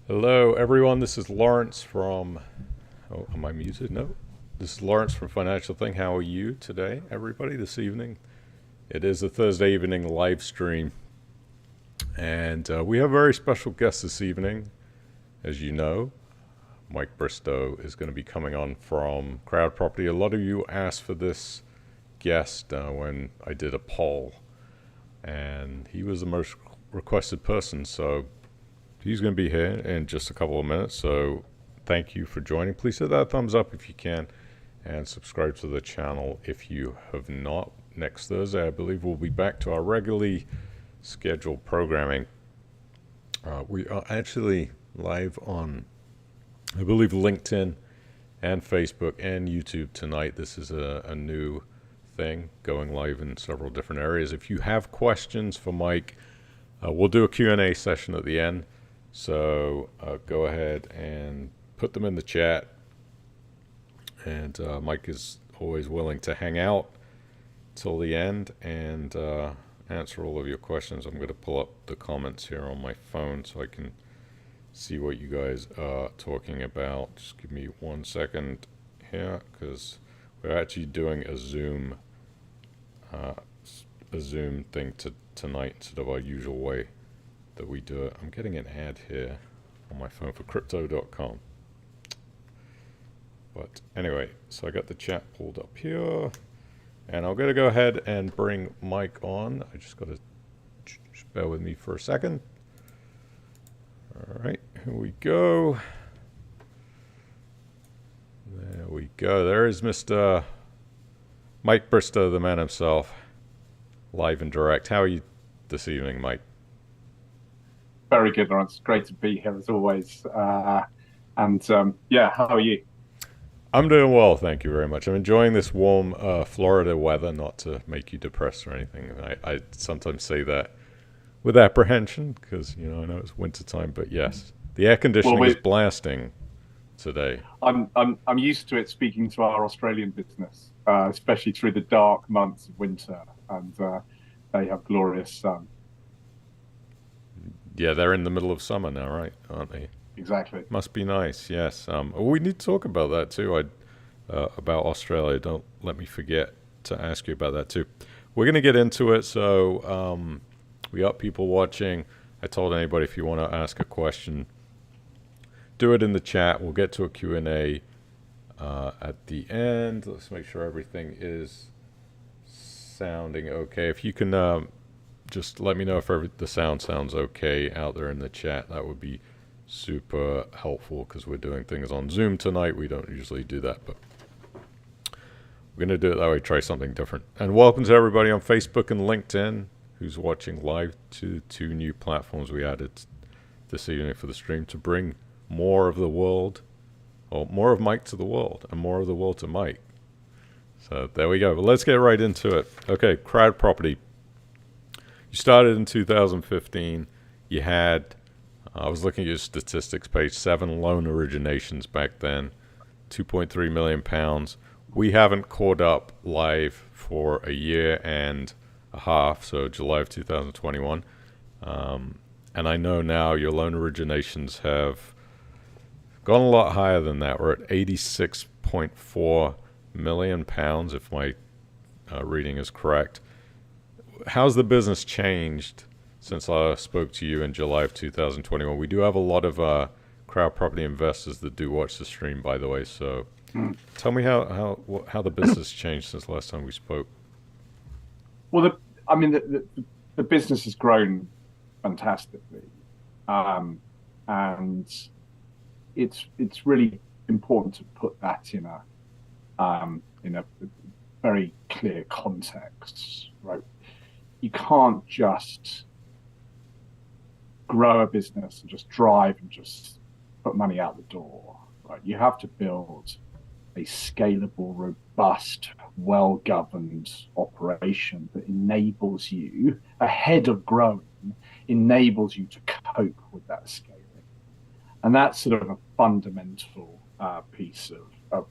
Hello, everyone. This is Lawrence from. Oh, am I muted? No. This is Lawrence from Financial Thing. How are you today, everybody, this evening? It is a Thursday evening live stream. And we have a very special guest this evening. As you know, Mike Bristow is going to be coming on from Crowdproperty. A lot of you asked for this guest when I did a poll. And he was the most requested person. So he's going to be here in just a couple of minutes, so thank you for joining. Please hit that thumbs up if you can, and subscribe to the channel if you have not. Next Thursday, I believe, we'll be back to our regularly scheduled programming. We are actually live on, I believe, LinkedIn and Facebook and YouTube tonight. This is a new thing, going live in several different areas. If you have questions for Mike, we'll do a Q&A session at the end. So go ahead and put them in the chat. And Mike is always willing to hang out till the end and answer all of your questions. I'm going to pull up the comments here on my phone so I can see what you guys are talking about. Just give me 1 second here, because we're actually doing a Zoom thing tonight instead of our usual way that we do it. I'm getting an ad here on my phone for crypto.com. But anyway, so I got the chat pulled up here, and I'm going to go ahead and bring Mike on. I just got to just bear with me for a second. All right, here we go. There we go. There is Mr. Mike Bristow, the man himself, live and direct. How are you this evening, Mike? Very good, Lawrence. Great to be here as always. Yeah, how are you? I'm doing well, thank you very much. I'm enjoying this warm Florida weather, not to make you depressed or anything. I sometimes say that with apprehension because, I know it's winter time, but yes, the air conditioning is blasting today. I'm used to it speaking to our Australian business, especially through the dark months of winter, and they have glorious sun. Yeah, they're in the middle of summer now, right? Aren't they? Exactly. Must be nice, yes. We need to talk about that too. About Australia. Don't let me forget to ask you about that too. We're going to get into it. So we got people watching. I told anybody if you want to ask a question, do it in the chat. We'll get to a Q&A at the end. Let's make sure everything is sounding okay. If you can just let me know if the sound sounds okay out there in the chat. That would be super helpful because we're doing things on Zoom tonight. We don't usually do that, but we're going to do it that way, try something different. And welcome to everybody on Facebook and LinkedIn who's watching live to 2 new platforms we added this evening for the stream to bring more of the world, or more of Mike to the world, and more of the world to Mike. So there we go. But let's get right into it. Okay, Crowdproperty. You started in 2015. You had, I was looking at your statistics page, 7 loan originations back then, 2.3 million pounds. We haven't caught up live for a year and a half, so July of 2021. And I know now your loan originations have gone a lot higher than that. We're at 86.4 million pounds, if my reading is correct. How's the business changed since I spoke to you in July of 2021? We do have a lot of Crowdproperty investors that do watch the stream, by the way. So tell me how the business changed since the last time we spoke. Well, the business has grown fantastically, and it's really important to put that in a very clear context, right? You can't just grow a business and just drive and just put money out the door, right? You have to build a scalable, robust, well-governed operation that enables you, ahead of growing, enables you to cope with that scaling. And that's sort of a fundamental piece of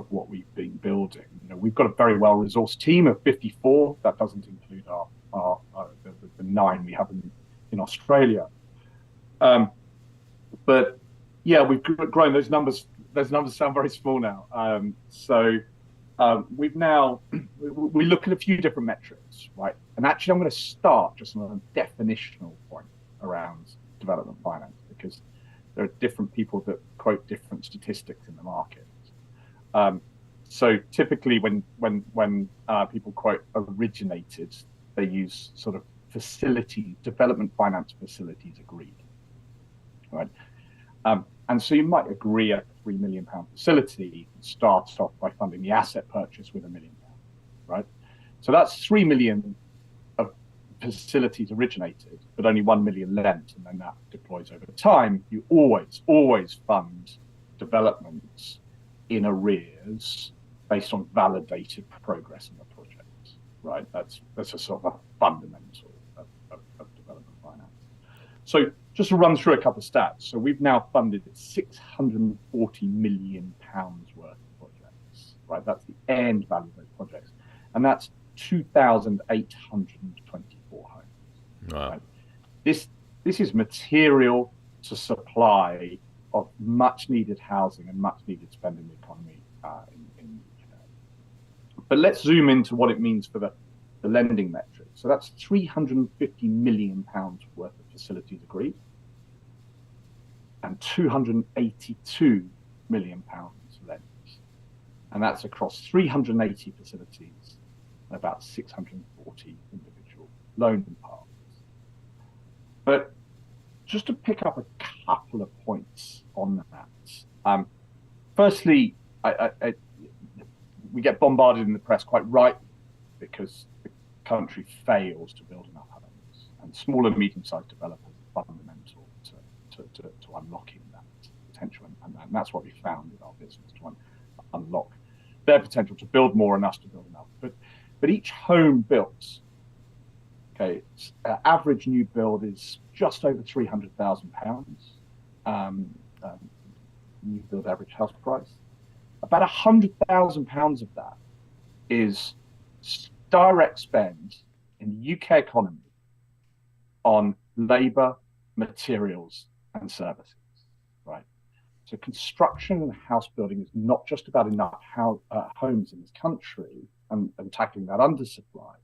what we've been building. We've got a very well-resourced team of 54. That doesn't include the 9 we have in Australia. But Yeah, we've grown those numbers. Those numbers sound very small now. We've now we look at a few different metrics, right? And actually, I'm going to start just on a definitional point around development finance because there are different people that quote different statistics in the market. So typically, when people quote originated, they use sort of development finance facilities agreed, right? And so you might agree a £3 million facility starts off by funding the asset purchase with £1 million, right? So that's 3 million of facilities originated, but only 1 million lent, and then that deploys over time. You always fund developments in arrears based on validated progress in the project, right? That's a sort of a fundamental of development finance. So just to run through a couple of stats. So we've now funded £640 million worth of projects, right? That's the end value of those projects. And that's 2,824 homes. Wow. Right? This is material to supply of much needed housing and much needed spend in the economy in the UK. But let's zoom into what it means for the lending metric. So that's £350 million worth of facilities agreed and £282 million lent. And that's across 380 facilities and about 640 individual loan partners. But just to pick up a couple of points on that. Firstly, we get bombarded in the press quite rightly because the country fails to build enough homes, and small and medium-sized developers are fundamental to unlocking that potential, and that's what we found in our business, to unlock their potential to build more and us to build enough. But each home built, okay, average new build is just over £300,000. New build average house price. About £100,000 of that is direct spend in the UK economy on labour, materials, and services, right? So construction and house building is not just about enough homes in this country and tackling that undersupply,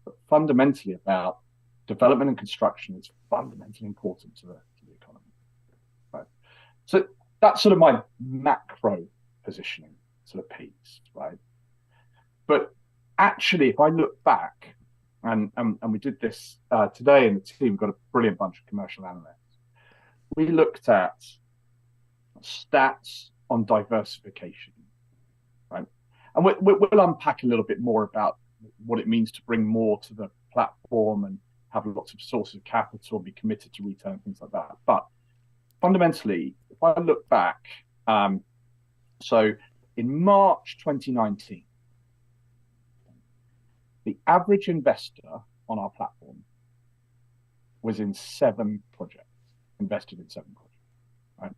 but fundamentally about development and construction is fundamentally important to the economy, right? So that's sort of my macro positioning sort of piece, right? But actually, if I look back, and we did this today in the team, got a brilliant bunch of commercial analysts. We looked at stats on diversification, right? And we'll unpack a little bit more about what it means to bring more to the platform and have lots of sources of capital, be committed to retail and things like that. But fundamentally, if I look back, so in March 2019, the average investor on our platform was in 7 projects, invested in 7 projects, right?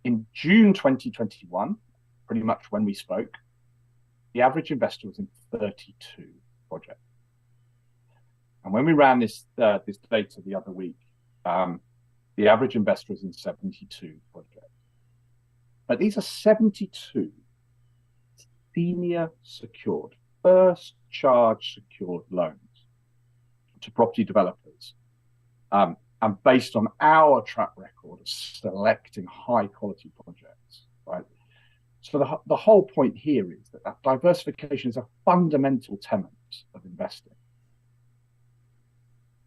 In June 2021, pretty much when we spoke, the average investor was in 32 projects. And when we ran this data the other week, the average investor was in 72 projects. But these are 72 senior secured, first charge secured loans to property developers, and based on our track record of selecting high quality projects, right? So the whole point here is that diversification is a fundamental tenet of investing.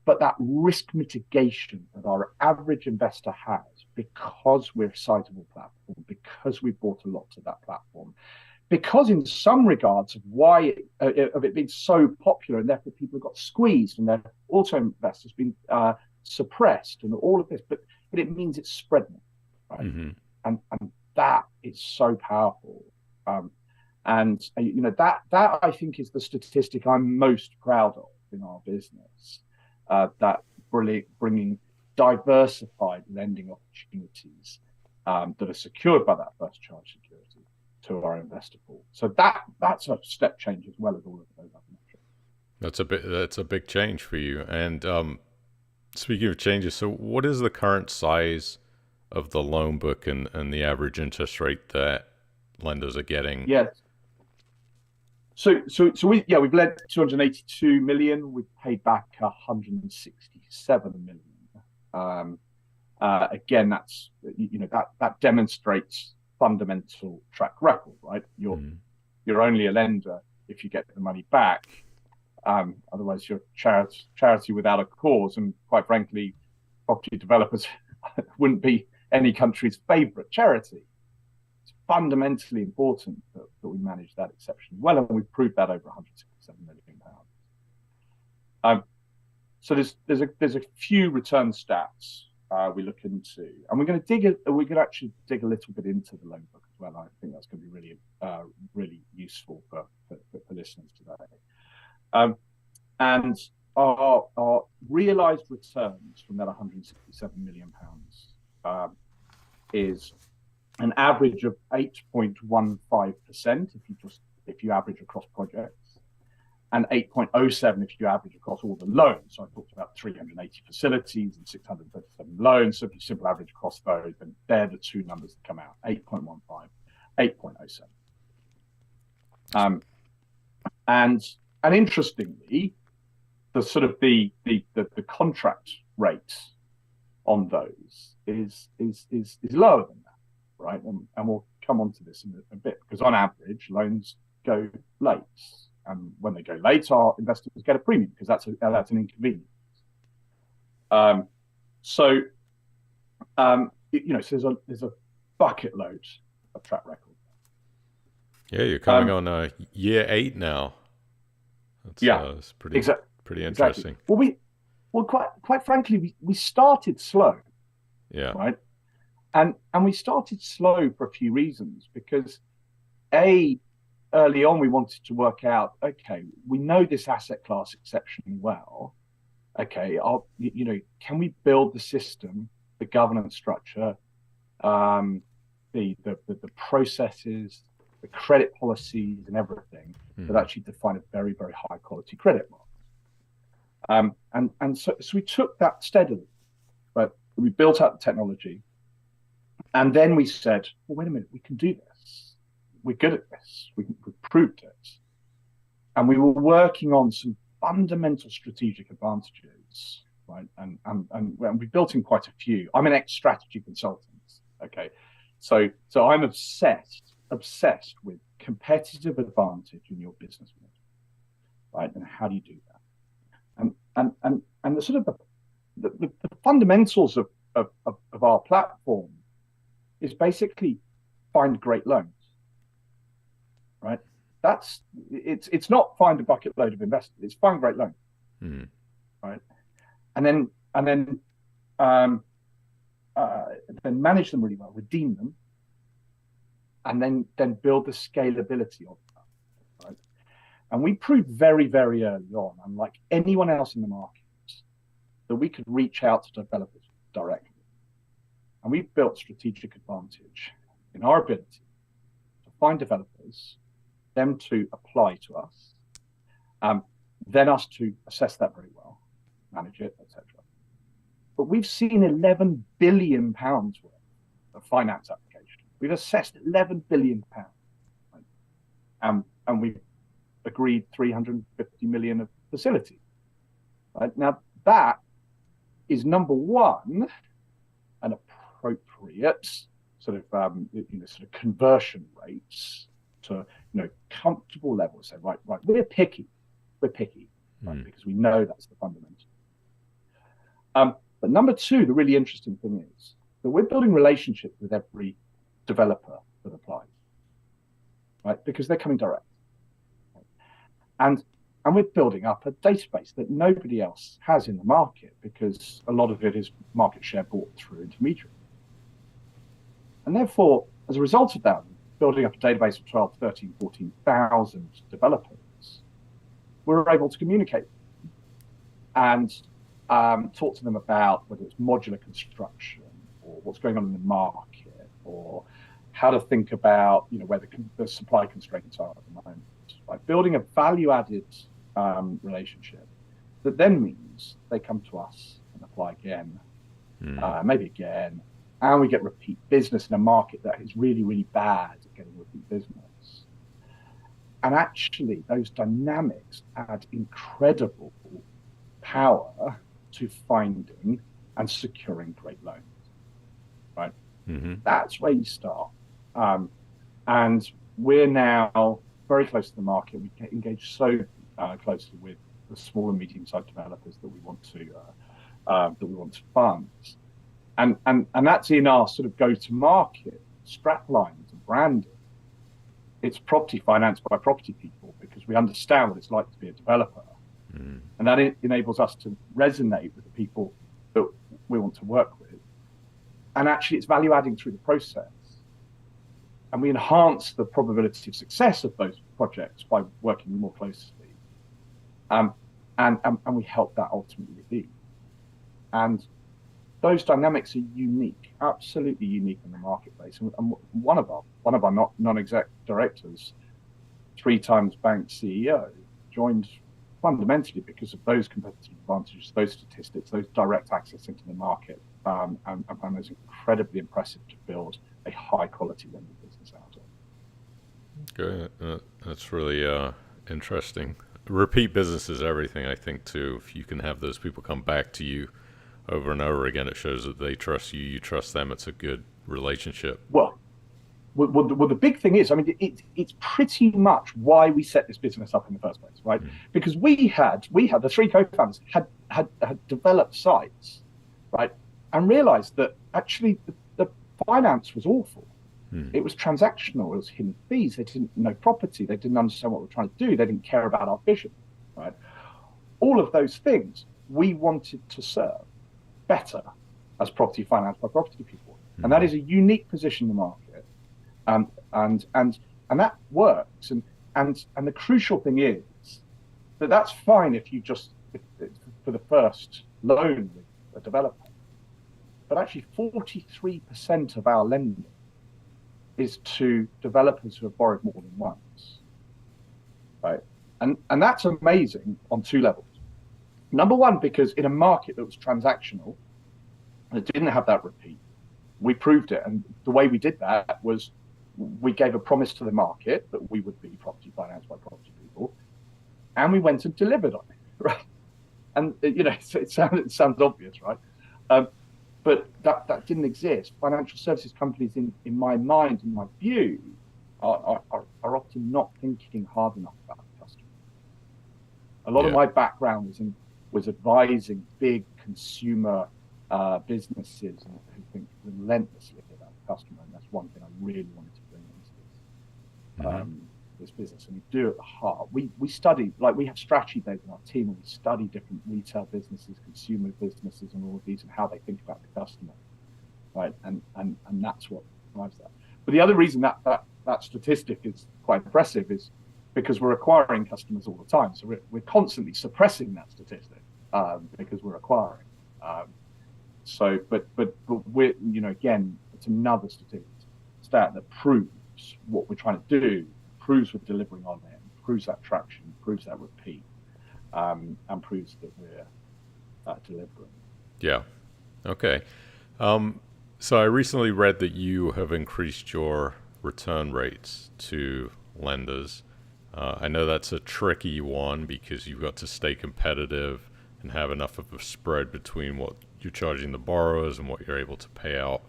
But that risk mitigation that our average investor has, because we're a sizable platform, because we brought a lot to that platform, because in some regards of why of it being so popular, and therefore people have got squeezed and their auto investors been suppressed and all of this, but it means it's spreading, right? Mm-hmm. And that is so powerful. And you know that I think is the statistic I'm most proud of in our business. That bringing diversified lending opportunities that are secured by that first charge security to our investor pool. So that's a step change as well as all of those other metrics. That's a big change for you. And speaking of changes, so what is the current size of the loan book and the average interest rate that lenders are getting? Yes. We've lent 282 million. We've paid back 167 million. Again, that's that demonstrates fundamental track record, right? You're only a lender if you get the money back. Otherwise, you're charity without a cause, and quite frankly, property developers wouldn't be any country's favourite charity. It's fundamentally important that we manage that exceptionally well, and we've proved that over 167 million pounds. So there's a few return stats we look into, and we're going to actually dig a little bit into the loan book as well. I think that's going to be really useful for listeners today. And our realised returns from that 167 million pounds is an average of 8.15% if you average across projects, and 8.07 if you average across all the loans. So I talked about 380 facilities and 637 loans. So if you simple average across those, then they're the two numbers that come out: 8.15, 8.07. And interestingly, the sort of the contract rate on those is lower than that, right? And we'll come on to this in a bit, because on average loans go late, and when they go late, our investors get a premium because that's an inconvenience. So there's a bucket load of track record. Yeah, you're coming on year 8 now. It's pretty interesting. Exactly. Well, quite frankly, we started slow. Yeah. Right. And we started slow for a few reasons, because early on we wanted to work out, okay, we know this asset class exceptionally well. Okay, can we build the system, the governance structure, the processes, the credit policies, and everything that actually define a very, very high quality credit market. And so we took that steadily, but we built out the technology, and then we said, well, wait a minute, we can do this. We're good at this. We've proved it. And we were working on some fundamental strategic advantages, right? And we built in quite a few. I'm an ex-strategy consultant. Okay, so I'm obsessed with competitive advantage in your business model, right? And how do you do that? And the sort of the fundamentals of our platform is basically find great loans, right? It's not find a bucket load of investors. It's find great loans, right? And then manage them really well, redeem them, and then build the scalability of that, right? And we proved very, very early on, unlike anyone else in the market, that we could reach out to developers directly. And we've built strategic advantage in our ability to find developers, them to apply to us, then us to assess that very well, manage it, etc. But we've seen 11 billion pounds worth of finance applications. We've assessed 11 billion pounds, right? And we've agreed 350 million of facilities. Right? Now that is, number one, an appropriate sort of conversion rates to comfortable levels. So right, we're picky, right? Because we know that's the fundamental. But number two, the really interesting thing is that we're building relationships with every developer that applies, right? Because they're coming direct, right? And we're building up a database that nobody else has in the market, because a lot of it is market share bought through intermediaries. And therefore, as a result of that, building up a database of 12, 13, 14,000 developers, we're able to communicate and talk to them about whether it's modular construction or what's going on in the market, or how to think about where the supply constraints are at the moment. Like building a value-added relationship that then means they come to us and apply again, maybe again, and we get repeat business in a market that is really, really bad at getting repeat business. And actually, those dynamics add incredible power to finding and securing great loans, right? Mm-hmm. That's where you start. And we're now very close to the market. We get engaged so closely with the small and medium-sized developers that we want to fund, and that's in our sort of go-to-market straplines and branding. It's property financed by property people because we understand what it's like to be a developer, and that enables us to resonate with the people that we want to work with. And actually, it's value adding through the process. And we enhance the probability of success of those projects by working more closely. And we help that ultimately be. And those dynamics are unique, absolutely unique in the marketplace. And one of our non-exec directors, 3 times bank CEO, joined fundamentally because of those competitive advantages, those statistics, those direct access into the market. And I found those incredibly impressive to build a high quality lending business out of. Good. That's really interesting. Repeat business is everything, I think, too. If you can have those people come back to you over and over again, it shows that they trust you, you trust them. It's a good relationship. Well, the big thing is, I mean, it's pretty much why we set this business up in the first place, right? Because we had the 3 co-founders had developed sites, right, and realized that actually the finance was awful. It was transactional. It was hidden fees. They didn't know property. They didn't understand what we're trying to do. They didn't care about our vision, right? All of those things we wanted to serve better as property financed by property people, and that is a unique position in the market, and that works. And the crucial thing is that that's fine if for the first loan with a developer, but actually 43% of our lending is to developers who have borrowed more than once, right? And that's amazing on 2 levels. Number one, because in a market that was transactional, and it didn't have that repeat, we proved it. And the way we did that was we gave a promise to the market that we would be property financed by property people, and we went and delivered on it, right? And it sounds obvious, right? But that didn't exist. Financial services companies, in my mind, in my view, are often not thinking hard enough about the customer. A lot of my background was advising big consumer businesses who think relentlessly about the customer, and that's one thing I really wanted to bring into this business. And we do at the heart. We study, like, we have strategy days in our team, and we study different retail businesses, consumer businesses, and all of these, and how they think about the customer, right? And that's what drives that. But the other reason that statistic is quite impressive is because we're acquiring customers all the time. So we're constantly suppressing that statistic because we're acquiring. But we're, again, it's another stat that proves what we're trying to do, proves we're delivering on it, proves that traction, proves that repeat, and proves that we're delivering. Yeah. Okay. So I recently read that you have increased your return rates to lenders. I know that's a tricky one because you've got to stay competitive and have enough of a spread between what you're charging the borrowers and what you're able to pay out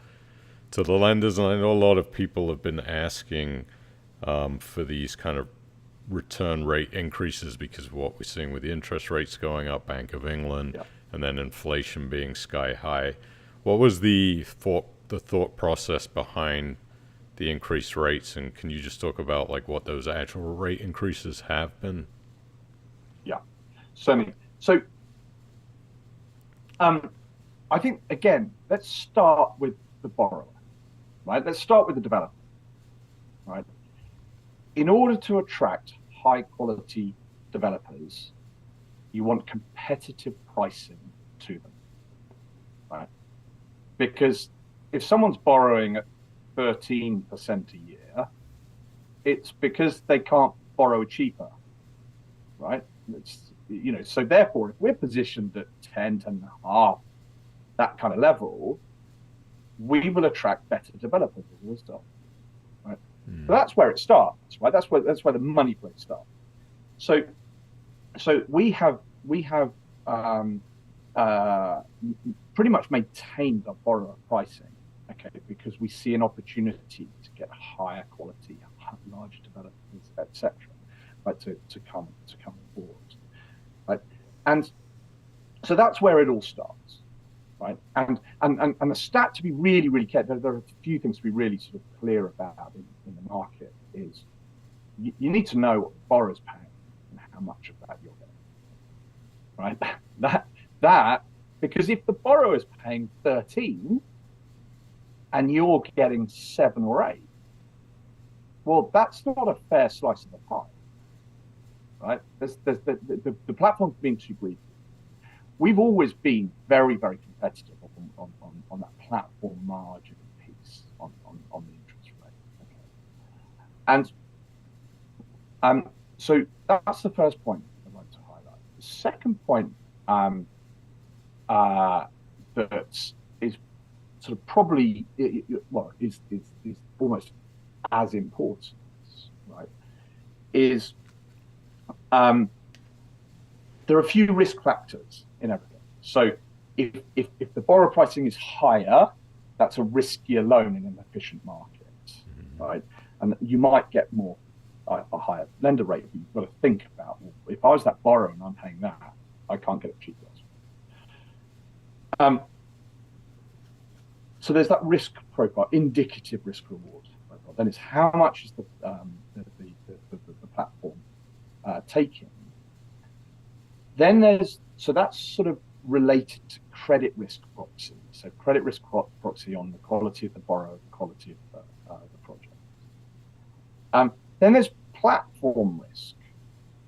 to the lenders. And I know a lot of people have been asking for these kind of return rate increases because of what we're seeing with the interest rates going up, Bank of England, and then inflation being sky high. What was the thought process behind the increased rates, and can you just talk about like what those actual rate increases have been? Yeah, certainly. So I think, again, let's start with the borrower, right? Let's start with the developer, right? In order to attract high quality developers, you want competitive pricing to them, right? Because if someone's borrowing at 13% a year, it's because they can't borrow cheaper, right? It's, so therefore, if we're positioned at 10, 10.5, that kind of level, we will attract better developers as a result. Right? So that's where it starts, right? That's where the money flow starts. So we have pretty much maintained our borrower pricing, okay, because we see an opportunity to get higher quality, larger developers, etc., right, to come on board, right, and so that's where it all starts, right, and the stat to be really careful. There are a few things to be really sort of clear about in the market. Is you need to know what the borrower's paying and how much of that you're getting, right? That because if the borrower is paying 13 and you're getting 7 or 8, well, that's not a fair slice of the pie, right? The platform's been too greedy. We've always been very competitive on that platform margin piece on the interest rate. Okay. And so that's the first point I'd like to highlight. The second point that is sort of probably is almost as important, right? Is there are a few risk factors in everything. So if the borrower pricing is higher, that's a riskier loan in an efficient market, right? And you might get more a higher lender rate, but you've got to think about, well, if I was that borrower and I'm paying that, I can't get a cheap loss. So there's that risk profile, indicative risk reward profile. Then it's how much is the platform taking. Then that's sort of related to credit risk proxy. So credit risk proxy on the quality of the borrower, the quality of the project. Then there's platform risk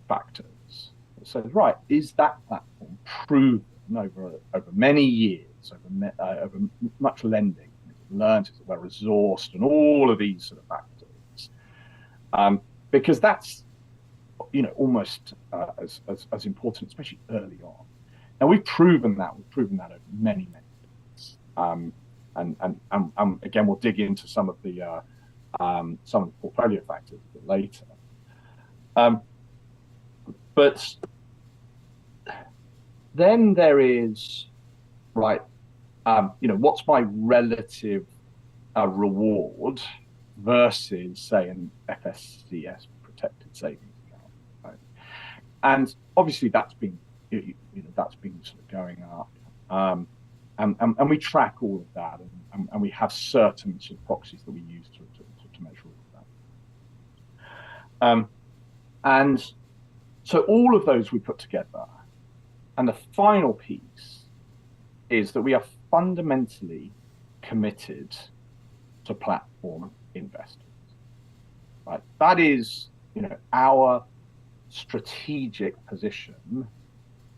factors. So right, is that platform proven over many years, over much lending, learned, is it well resourced, and all of these sort of factors, because that's almost as important, especially early on. Now we've proven that over many years, and again we'll dig into some of the portfolio factors a bit later. But then there is, right, what's my relative reward versus, say, an FSCS protected savings account, right? And obviously that's been sort of going up, and we track all of that, and we have certain sort of proxies that we use to measure all of that. And so all of those we put together. And the final piece is that we are fundamentally committed to platform investors. Right? That is, our strategic position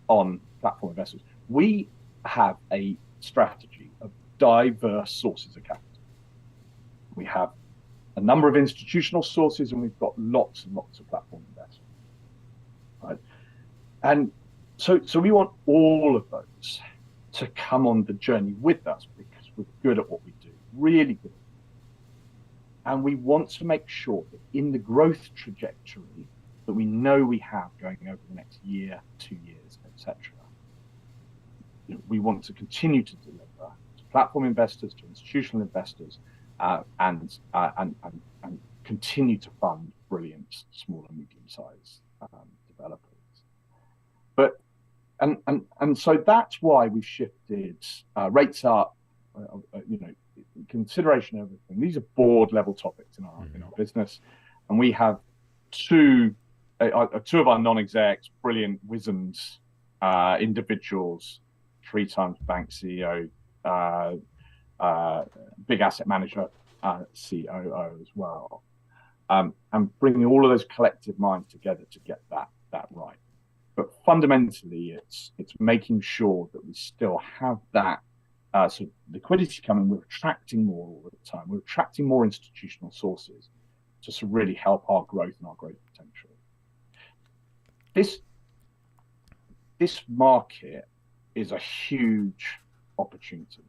on platform investors. We have a strategy of diverse sources of capital. We have a number of institutional sources, and we've got lots and lots of platform investors. Right? And so we want all of those to come on the journey with us because we're good at what we do, really good. And we want to make sure that in the growth trajectory that we know we have going over the next year, 2 years, etc., we want to continue to deliver to platform investors, to institutional investors, and continue to fund brilliant small and medium-sized developers. But and so that's why we've shifted rates up, consideration of everything. These are board level topics in our business, and we have two of our non-execs, brilliant, wizened individuals, 3 times bank CEO, big asset manager, COO as well, and bringing all of those collective minds together to get that right. But fundamentally, it's making sure that we still have that sort of liquidity coming. We're attracting more all the time. We're attracting more institutional sources to sort of really help our growth and our growth potential. This market is a huge opportunity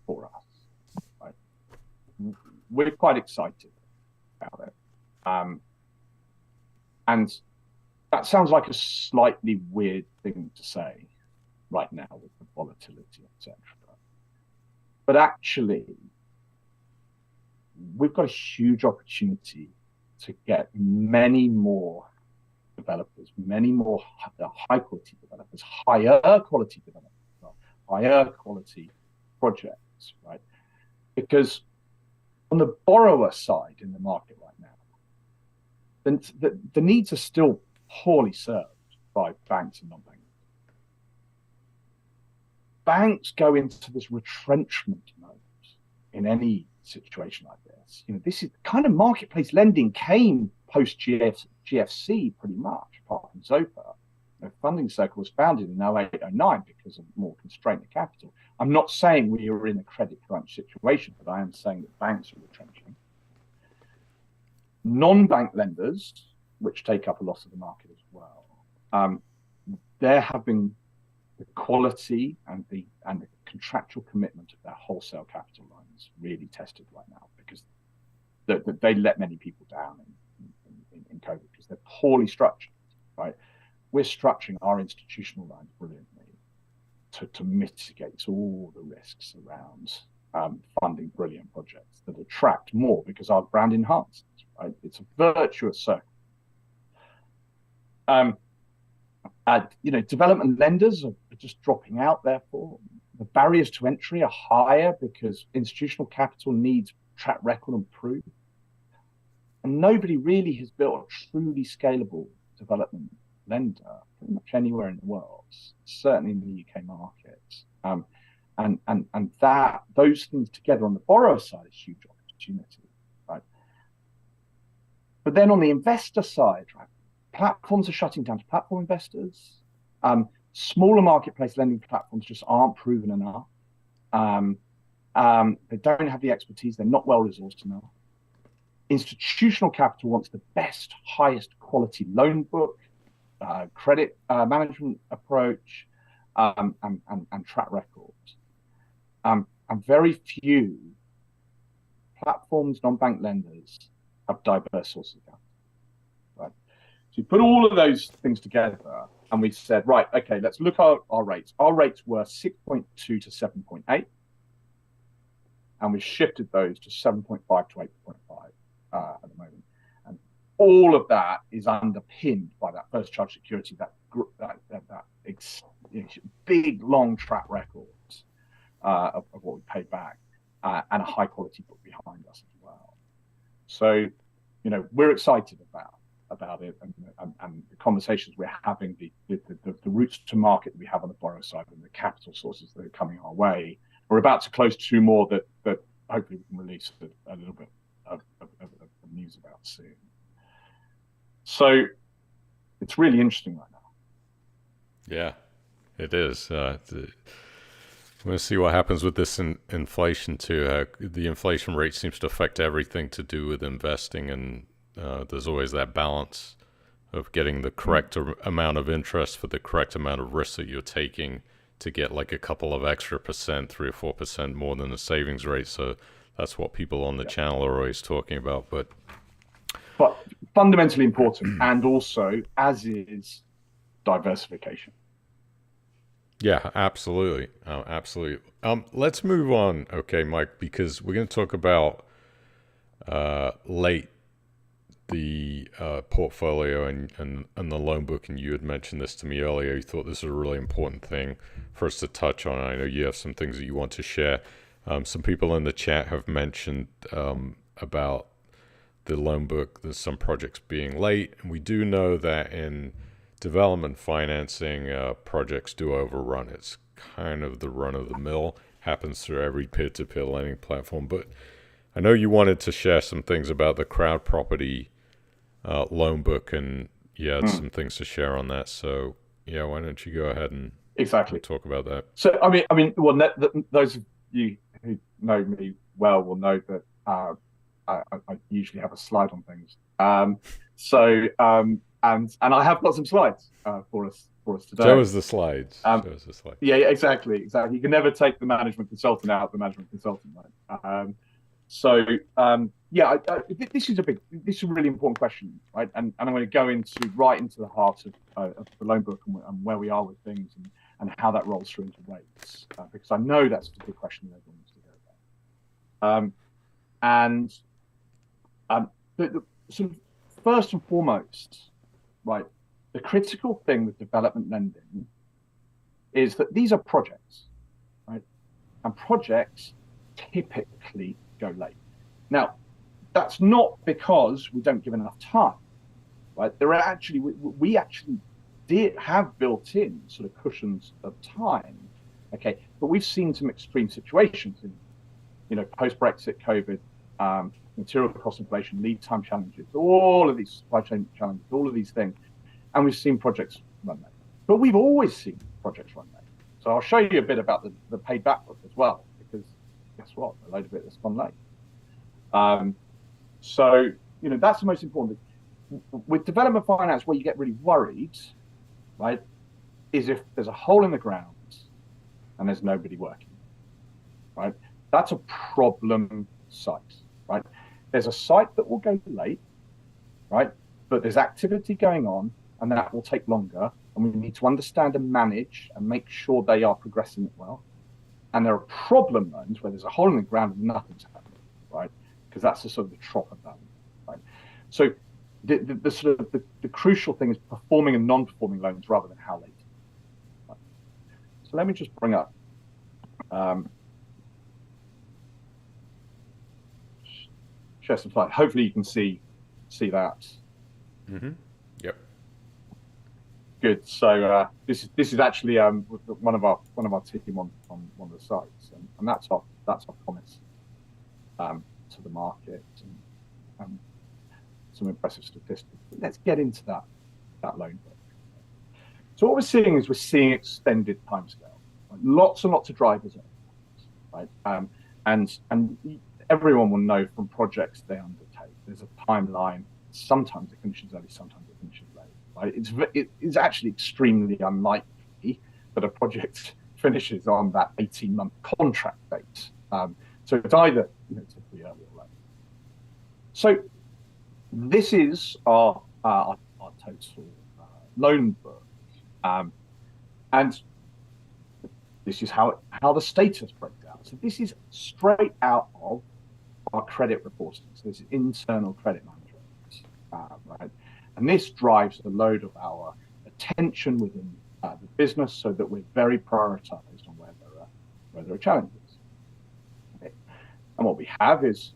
for us. we're quite excited about it. And that sounds like a slightly weird thing to say right now with the volatility, etc. But actually, we've got a huge opportunity to get many more developers, many more high quality developers, higher quality developers, higher quality projects, right? Because on the borrower side in the market right now, the needs are still poorly served by banks and non-banks. Banks go into this retrenchment mode in any situation like this. This is kind of marketplace lending came post GFC pretty much, apart from Zopa. Funding Circle was founded in 08, 09 because of more constraint of capital. I'm not saying we are in a credit crunch situation, but I am saying that banks are retrenching. Non-bank lenders, which take up a lot of the market as well, there have been the quality and the contractual commitment of their wholesale capital lines really tested right now, because they let many people down in COVID because they're poorly structured, right? We're structuring our institutional lines brilliantly to mitigate all the risks around funding brilliant projects that attract more because our brand enhances, right? It's a virtuous circle. Development lenders are just dropping out, therefore. The barriers to entry are higher because institutional capital needs track record and proof. And nobody really has built a truly scalable development lender pretty much anywhere in the world, certainly in the UK market. And that those things together on the borrower side is huge opportunity, right? But then on the investor side, right, platforms are shutting down to platform investors. Smaller marketplace lending platforms just aren't proven enough. They don't have the expertise. They're not well resourced enough. Institutional capital wants the best, highest quality loan book, credit management approach, and track record. And very few platforms, non-bank lenders have diverse sources of capital. Right? So you put all of those things together, and we said, right, okay, let's look at our rates. Our rates were 6.2 to 7.8, and we shifted those to 7.5 to 8.5 at the moment. And all of that is underpinned by that first charge security, that big, long track record of what we paid back, and a high quality book behind us as well. So, we're excited about it, and the conversations we're having, the routes to market that we have on the borrower side, and the capital sources that are coming our way. We're about to close 2 more that hopefully we can release a little bit of news about soon. So it's really interesting right now. Yeah, it is. We're going to see what happens with this inflation too. The inflation rate seems to affect everything to do with investing, and there's always that balance of getting the correct amount of interest for the correct amount of risk that you're taking to get like a couple of extra percent, 3 or 4% more than the savings rate. So that's what people on the channel are always talking about. But fundamentally important, and also as is diversification. Yeah, absolutely. Absolutely. Let's move on, okay, Mike, because we're going to talk about the portfolio and the loan book, and you had mentioned this to me earlier. You thought this was a really important thing for us to touch on. I know you have some things that you want to share. Some people in the chat have mentioned about the loan book, there's some projects being late, and we do know that in development financing, projects do overrun. It's kind of the run of the mill, happens through every peer-to-peer lending platform. But I know you wanted to share some things about the Crowdproperty loan book, and you had some things to share on that. So yeah, why don't you go ahead and talk about that? So I mean, well, those of you who know me well will know that I usually have a slide on things. And I have got some slides for us today. Show us the slides. Yeah, exactly. You can never take the management consultant out of the management consultant, right? So this is a really important question, right? And I'm going to go right into the heart of the loan book and where we are with things and how that rolls through into rates, because I know that's a big question that everyone wants to hear about. The sort of first and foremost, right, the critical thing with development lending is that these are projects, right? And projects typically go late. Now, that's not because we don't give enough time, right? There are actually, we actually did have built in sort of cushions of time, okay? But we've seen some extreme situations in, post-Brexit, COVID, material cost inflation, lead time challenges, all of these supply chain challenges, all of these things. And we've seen projects run late. But we've always seen projects run late. So I'll show you a bit about the paid back book as well, because guess what? A load of it has gone late. So that's the most important thing. With development finance, where you get really worried, right, is if there's a hole in the ground and there's nobody working, right? That's a problem site, right? There's a site that will go late, right? But there's activity going on, and that will take longer. And we need to understand and manage and make sure they are progressing it well. And there are problem loans where there's a hole in the ground and nothing's happening, right? Because that's the sort of the trough of that, right? So the sort of the crucial thing is performing and non-performing loans rather than how late. Right? So let me just bring up. Share some slide. Hopefully you can see that. Mm-hmm. Yep. Good. So this is actually one of our team on one of the sites, and that's our promise to the market and some impressive statistics. But let's get into that loan book. So what we're seeing is extended timescale. Right? Lots and lots of drivers, right? And everyone will know from projects they undertake. There's a timeline. Sometimes it finishes early, sometimes it finishes late. Right? It's actually extremely unlikely that a project finishes on that 18-month contract date. So it's either typically early or late. So this is our total loan book, and this is how the status breaks down. So this is straight out of our credit reporting. So this is internal credit management, right? And this drives the load of our attention within the business, so that we're very prioritized on where there are challenges. Okay. And what we have is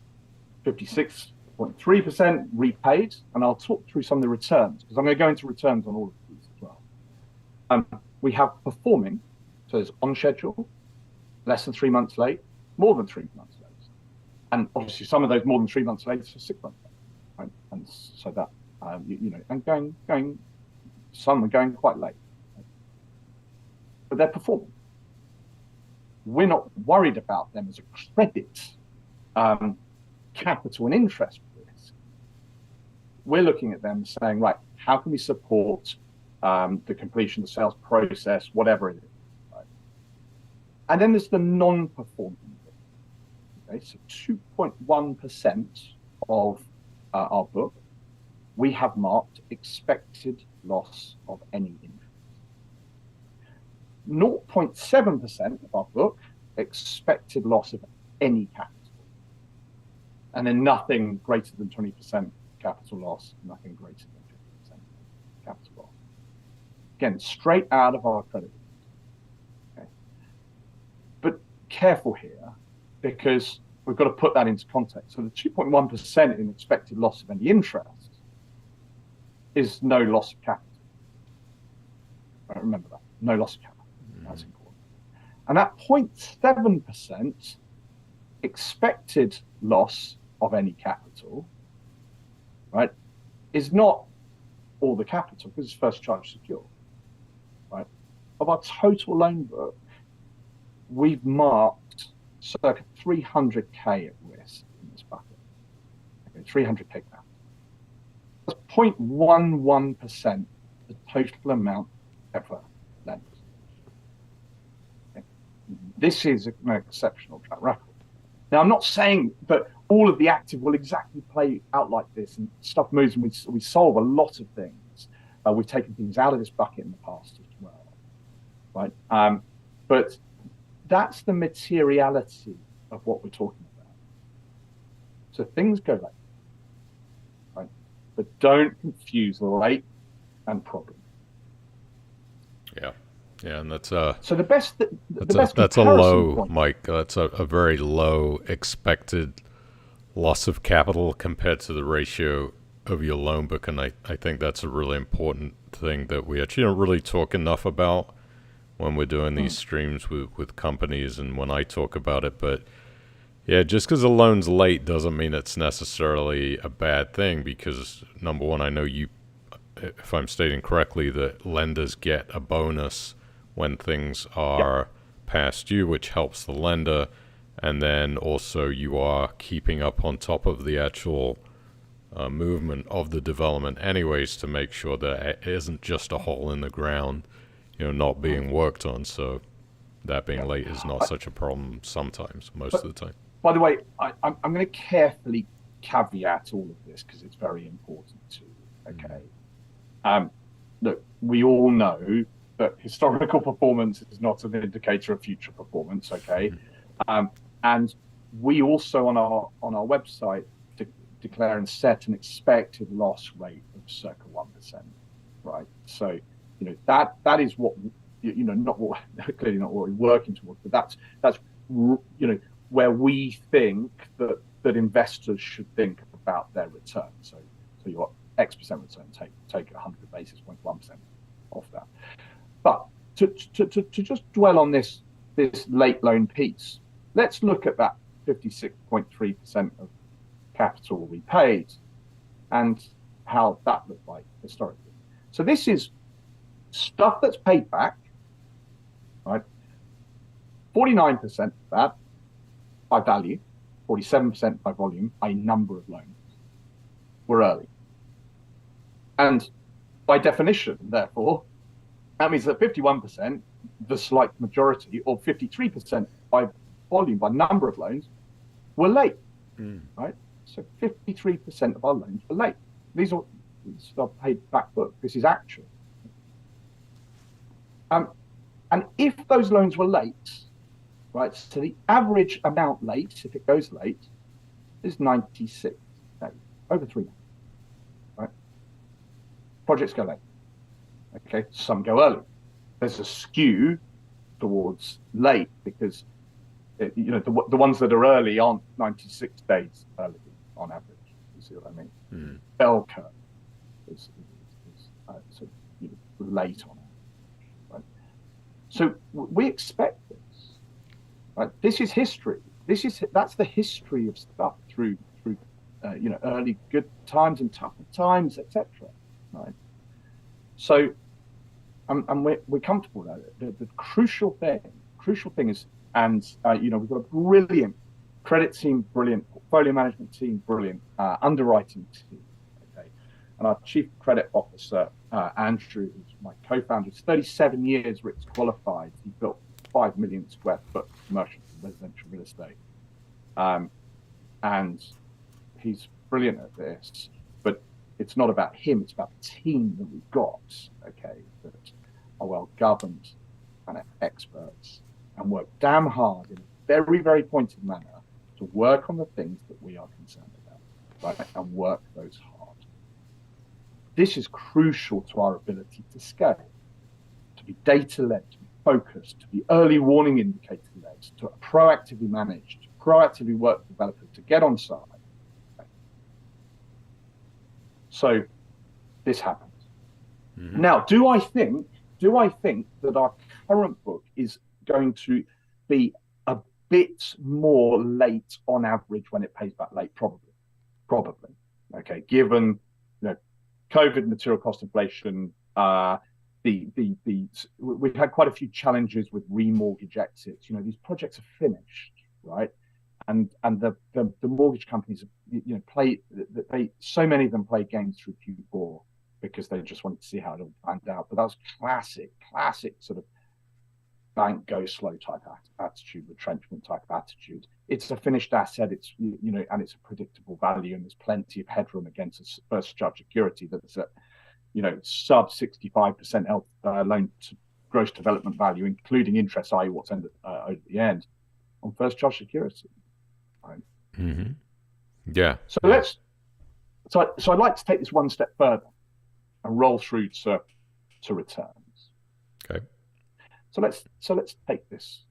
56.3% repaid, and I'll talk through some of the returns, because I'm going to go into returns on all of these as well. We have performing, so it's on schedule, less than 3 months late, more than 3 months late. And obviously some of those more than 3 months late are 6 months late, right? And so that, and going, some are going quite late, right? But they're performing. We're not worried about them as a credit, capital and interest risk. We're looking at them saying, right, how can we support the completion of the sales process, whatever it is, right? And then there's the non-performing. Okay, so 2.1% of our book, we have marked expected loss of any interest. 0.7% of our book, expected loss of any capital. And then nothing greater than 20% capital loss, nothing greater than 50% capital loss. Again, straight out of our credit. Okay. But careful here, because we've got to put that into context. So the 2.1% in expected loss of any interest is no loss of capital. Right, remember that, no loss of capital. That's important. And that 0.7% expected loss of any capital, right, is not all the capital, because it's first charge secure, right? Of our total loan book, we've marked circa 300k at risk in this bucket. Okay, 300k capital. That's 0.11% the total amount ever lent. Okay. This is an exceptional track record. Now, I'm not saying, but all of the active will exactly play out like this, and stuff moves, and we solve a lot of things. We've taken things out of this bucket in the past as well, right? But that's the materiality of what we're talking about. So things go late, right? But don't confuse late and problem. Yeah. Yeah, and that's so the best that's a low, point. Mike. That's a very low expected loss of capital compared to the ratio of your loan book, and I think that's a really important thing that we actually don't really talk enough about when we're doing these streams with companies and when I talk about it. But yeah, just because a loan's late doesn't mean it's necessarily a bad thing, because number one, I know you, if I'm stating correctly, that lenders get a bonus when things are past due, which helps the lender. And then also you are keeping up on top of the actual movement of the development anyways, to make sure that it isn't just a hole in the ground, not being worked on. So that being late is not such a problem sometimes, most of the time. By the way, I'm going to carefully caveat all of this because it's very important too. Okay. Look, we all know that historical performance is not an indicator of future performance. Okay. And we also on our website declare and set an expected loss rate of circa 1%, right? So that is what not what clearly not what we're working towards, but that's where we think that investors should think about their return. So your X% return, take 100 basis points, 1% off that. But to just dwell on this late loan piece, let's look at that 56.3% of capital repaid and how that looked like historically. So this is stuff that's paid back, right? 49% of that by value, 47% by volume, a number of loans, were early. And by definition, therefore, that means that 51%, the slight majority, or 53% by volume, by number of loans, were late, right? So 53% of our loans were late. These are paid back book. This is actual. And if those loans were late, right, so the average amount late, if it goes late, is 96 days, over 3 months, right? Projects go late. Okay, some go early. There's a skew towards late because the ones that are early aren't 96 days early on average. You see what I mean? Bell curve is sort of late on average, right? So we expect this, right? This is history. That's the history of stuff through early good times and tougher times, etc. Right? So, and we're comfortable with that. The crucial thing is, and we've got a brilliant credit team, brilliant portfolio management team, brilliant underwriting team. Okay, and our chief credit officer, Andrew, who's my co-founder, is 37 years RICS qualified. He built 5 million square foot commercial and residential real estate, and he's brilliant at this. But it's not about him; it's about the team that we've got. Okay, that are well governed and are experts and work damn hard in a very, very pointed manner to work on the things that we are concerned about, right? And work those hard. This is crucial to our ability to scale, to be data-led, to be focused, to be early warning indicator-led, to proactively manage, to proactively work with developers, to get on side. Okay. So this happens. Now, do I think that our current book is going to be a bit more late on average when it pays back late? Probably. Okay, given COVID, material cost inflation, we've had quite a few challenges with remortgage exits. These projects are finished, right? And the mortgage companies, so many of them play games through Q4 because they just wanted to see how it all panned out. But that was classic sort of bank go slow type attitude, retrenchment type attitude. It's a finished asset. It's and it's a predictable value, and there's plenty of headroom against a first charge security that's at sub 65% loan to gross development value, including interest, i.e., what's at the end on first charge security. Right? Mm-hmm. Yeah. So I'd like to take this one step further and roll through to returns. Okay. So let's take this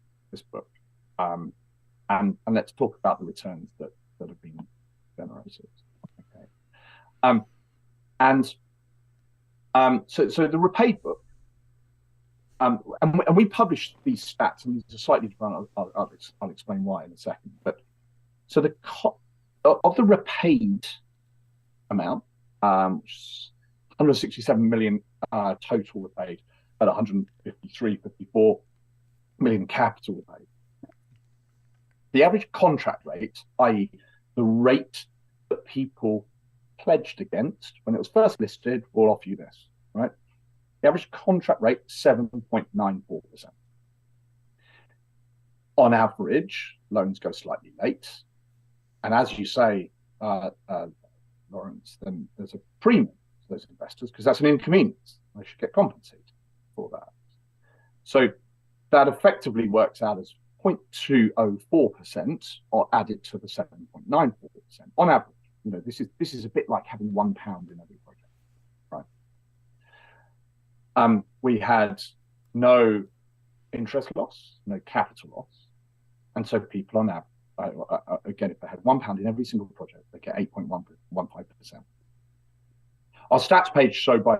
book, and let's talk about the returns that have been generated. Okay. So the repaid book, and we published these stats, and these are slightly different. I'll explain why in a second. But so of the repaid amount, which is 167 million total repaid at 54 million capital repaid. The average contract rate, i.e., the rate that people pledged against when it was first listed, will offer you this, right? The average contract rate, 7.94%. On average, loans go slightly late. And as you say, Lawrence, then there's a premium to those investors because that's an inconvenience. They should get compensated for that. So that effectively works out as 0.204% or added to the 7.94% on average. This is a bit like having £1 in every project, right? We had no interest loss, no capital loss, and so people on average, again, if they had £1 in every single project, they get 8.15%. Our stats page show by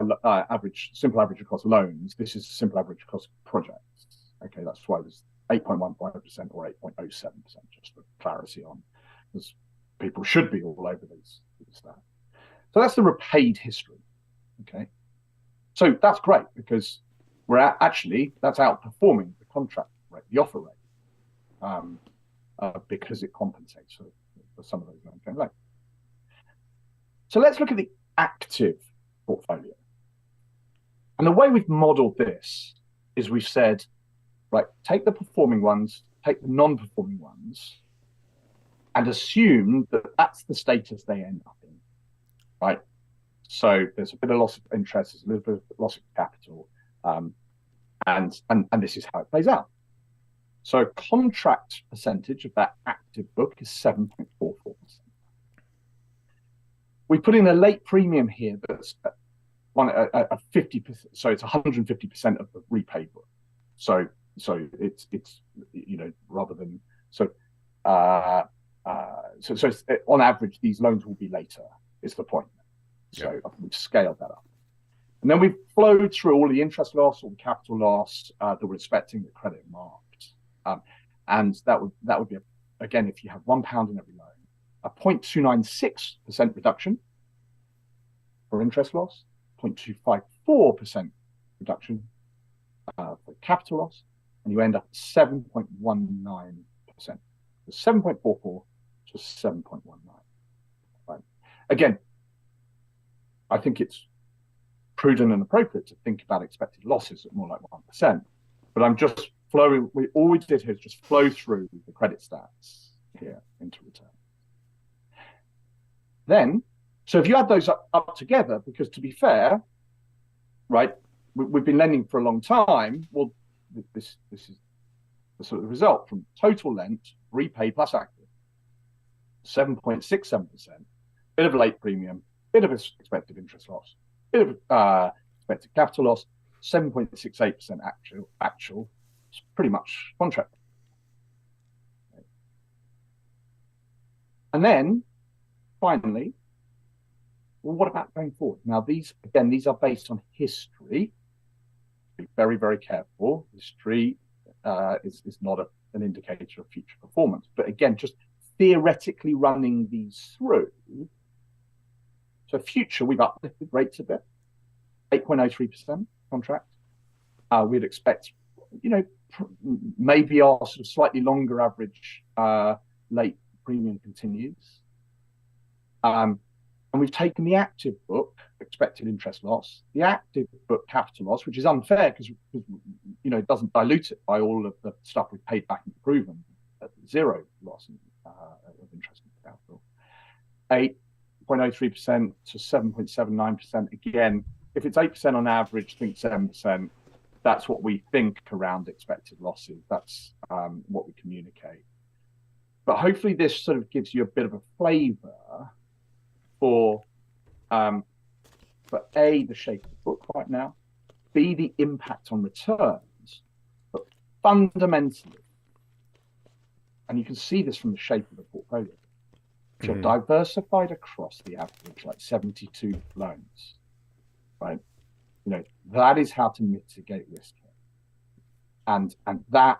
simple average across loans. This is simple average across projects. Okay, that's why there's 8.15% or 8.07%, just for clarity on, because people should be all over these stats. So that's the repaid history. Okay, so that's great because that's outperforming the contract rate, the offer rate, because it compensates for some of those loans going late. So let's look at the active portfolio. And the way we've modeled this is we've said, right, take the performing ones, take the non-performing ones, and assume that that's the status they end up in, right? So there's a bit of loss of interest, there's a little bit of loss of capital, and this is how it plays out. So contract percentage of that active book is 7.44%. We put in a late premium here that's a 50%, so it's 150% of the repaid book. So it's rather than so it's, on average these loans will be later is the point. So we've scaled that up, and then we've flowed through all the interest loss, all the capital loss that we're expecting, the credit marked, and that would be again, if you have £1 in every loan, a 0.296% reduction for interest loss, 0.254% reduction for capital loss, and you end up at 7.19%. So 7.44 to 7.19. Right. Again, I think it's prudent and appropriate to think about expected losses at more like 1%. But I'm just flowing. All we did here is just flow through the credit stats here into return. Then, so if you add those up together, because to be fair, right, we've been lending for a long time. Well, this is the sort of result from total lent, repaid plus active, 7.67%, bit of a late premium, bit of expected interest loss, bit of expected capital loss, 7.68% actual. It's pretty much contract. Okay. And then finally, well, what about going forward? Now, these are based on history. Be very, very careful. History is not an indicator of future performance. But again, just theoretically running these through. So future, we've uplifted rates a bit, 8.03% contract. We'd expect, maybe our sort of slightly longer average late premium continues. And we've taken the active book, expected interest loss, the active book capital loss, which is unfair because it doesn't dilute it by all of the stuff we've paid back and proven at zero loss of interest in capital. 8.03% to 7.79%. Again, if it's 8% on average, think 7%. That's what we think around expected losses. That's what we communicate. But hopefully this sort of gives you a bit of a flavor for A, the shape of the book right now, B, the impact on returns, but fundamentally, and you can see this from the shape of the portfolio, if you're diversified across the average, like 72 loans, right? That is how to mitigate risk here. And that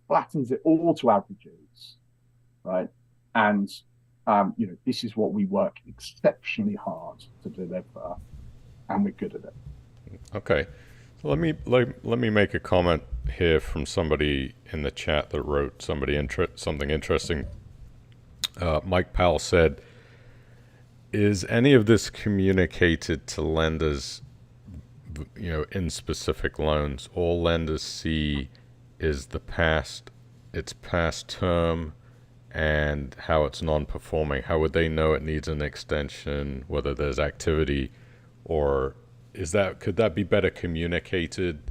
flattens it all to averages, right? And this is what we work exceptionally hard to deliver, and we're good at it. Okay, so let me make a comment here from somebody in the chat that wrote something interesting. Mike Powell said, "Is any of this communicated to lenders, in specific loans? All lenders see is its past term, and how it's non-performing. How would they know it needs an extension, whether there's activity, or could that be better communicated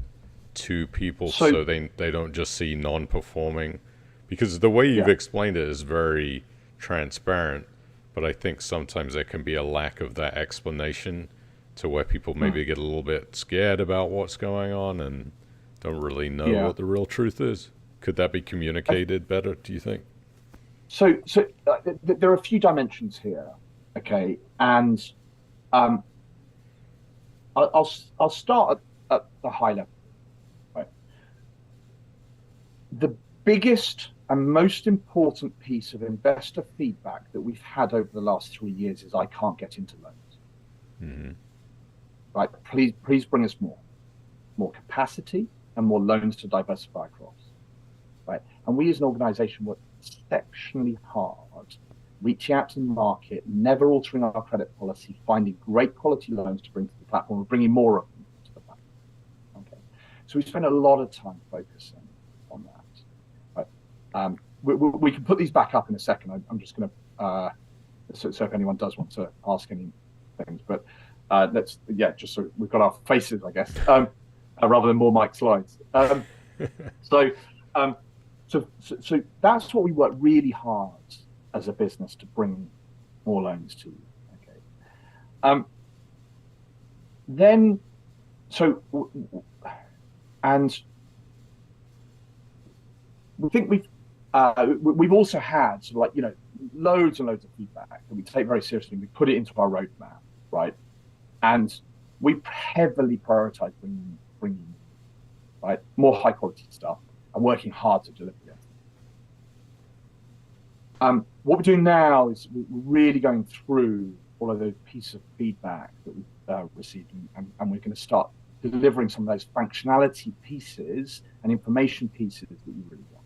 to people so they don't just see non-performing? Because the way you've explained it is very transparent, but I think sometimes there can be a lack of that explanation to where people maybe get a little bit scared about what's going on and don't really know what the real truth is. Could that be communicated better, do you think? So there are a few dimensions here, okay, and I'll start at the high level. Right, the biggest and most important piece of investor feedback that we've had over the last 3 years is I can't get into loans. Mm-hmm. Right, please bring us more capacity and more loans to diversify across. Right, and we as an organization work exceptionally hard, reaching out to the market, never altering our credit policy, finding great quality loans to bring to the platform. We're bringing more of them to the platform. Okay, so we spend a lot of time focusing on that. Right, we can put these back up in a second. I'm just going to so if anyone does want to ask any things, but just so we've got our faces, I guess, rather than more Mike slides. So that's what we work really hard as a business to bring more loans to you. Okay. And we think we've also had sort of loads and loads of feedback that we take very seriously. We put it into our roadmap, right? And we heavily prioritize bringing right more high quality stuff and working hard to deliver it. What we're doing now is we're really going through all of those pieces of feedback that we've received, and we're going to start delivering some of those functionality pieces and information pieces that you really want,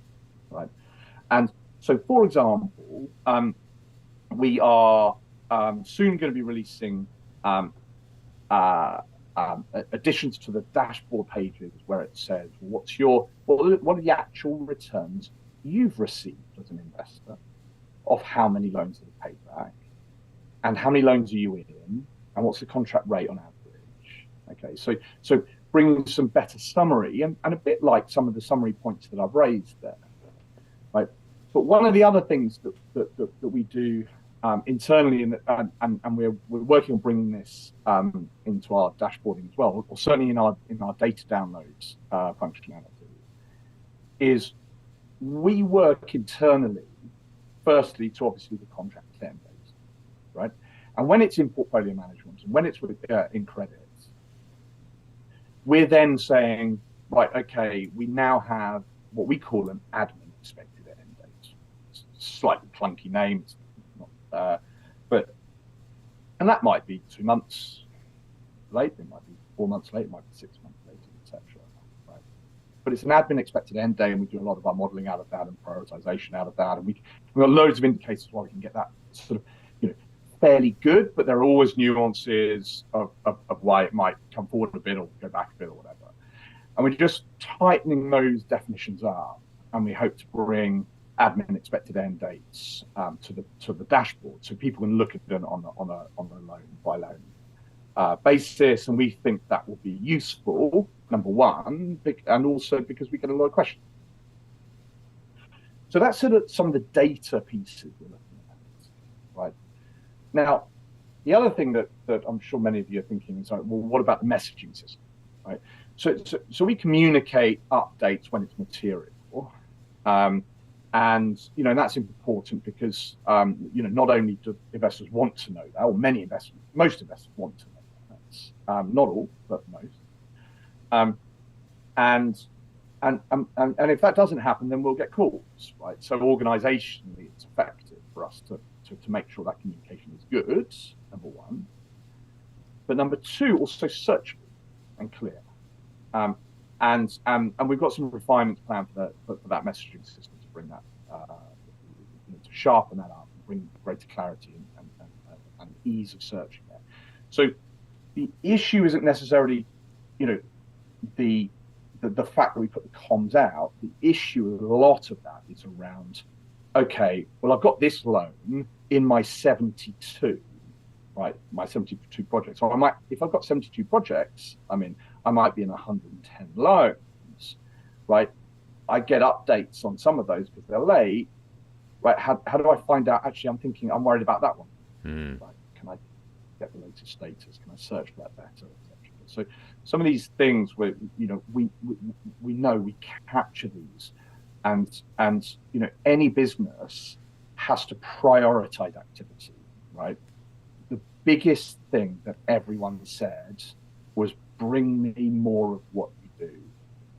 right? And so, for example, we are soon going to be releasing additions to the dashboard pages where it says what are the actual returns you've received as an investor of how many loans that are paid back, and how many loans are you in, and what's the contract rate on average. Okay, so bringing some better summary and a bit like some of the summary points that I've raised there, right? But one of the other things that we do internally, and we're working on bringing this into our dashboarding as well, or certainly in our data downloads functionality, is we work internally, firstly, to obviously the contract term base, right? And when it's in portfolio management and when it's in credits, we're then saying, right, okay, we now have what we call an admin expected end date. It's a slightly clunky name, it's not, and that might be 2 months late, it might be 4 months late, it might be 6 months late, etc. Right? But it's an admin expected end date, and we do a lot of our modeling out of that and prioritization out of that, and we've got loads of indicators why we can get that sort of fairly good, but there are always nuances of why it might come forward a bit or go back a bit or whatever. And we're just tightening those definitions up, and we hope to bring admin expected end dates to the dashboard, so people can look at them on a loan by loan basis. And we think that will be useful, number one, and also because we get a lot of questions. So that's sort of some of the data pieces we're looking at, right? Now, the other thing that I'm sure many of you are thinking is, like, well, what about the messaging system, right? So we communicate updates when it's material, and that's important because not only do investors want to know that, or most investors want to know that. That's not all, but most. And if that doesn't happen, then we'll get calls, right? So organizationally, it's effective for us to make sure that communication is good, number one. But number two, also searchable and clear. And we've got some refinements planned for that messaging system to bring that, to sharpen that up, and bring greater clarity and ease of searching there. So the issue isn't necessarily, the fact that we put the comms out. The issue with a lot of that is around, okay, well, I've got this loan in my 72, right? My 72 projects. So if I've got 72 projects, I might be in 110 loans, right? I get updates on some of those because they're late, right? How do I find out? Actually, I'm worried about that one. Right? Can I get the latest status? Can I search for that better, etc.? So some of these things where we know we capture these, and any business has to prioritize activity, right? The biggest thing that everyone said was, bring me more of what you do,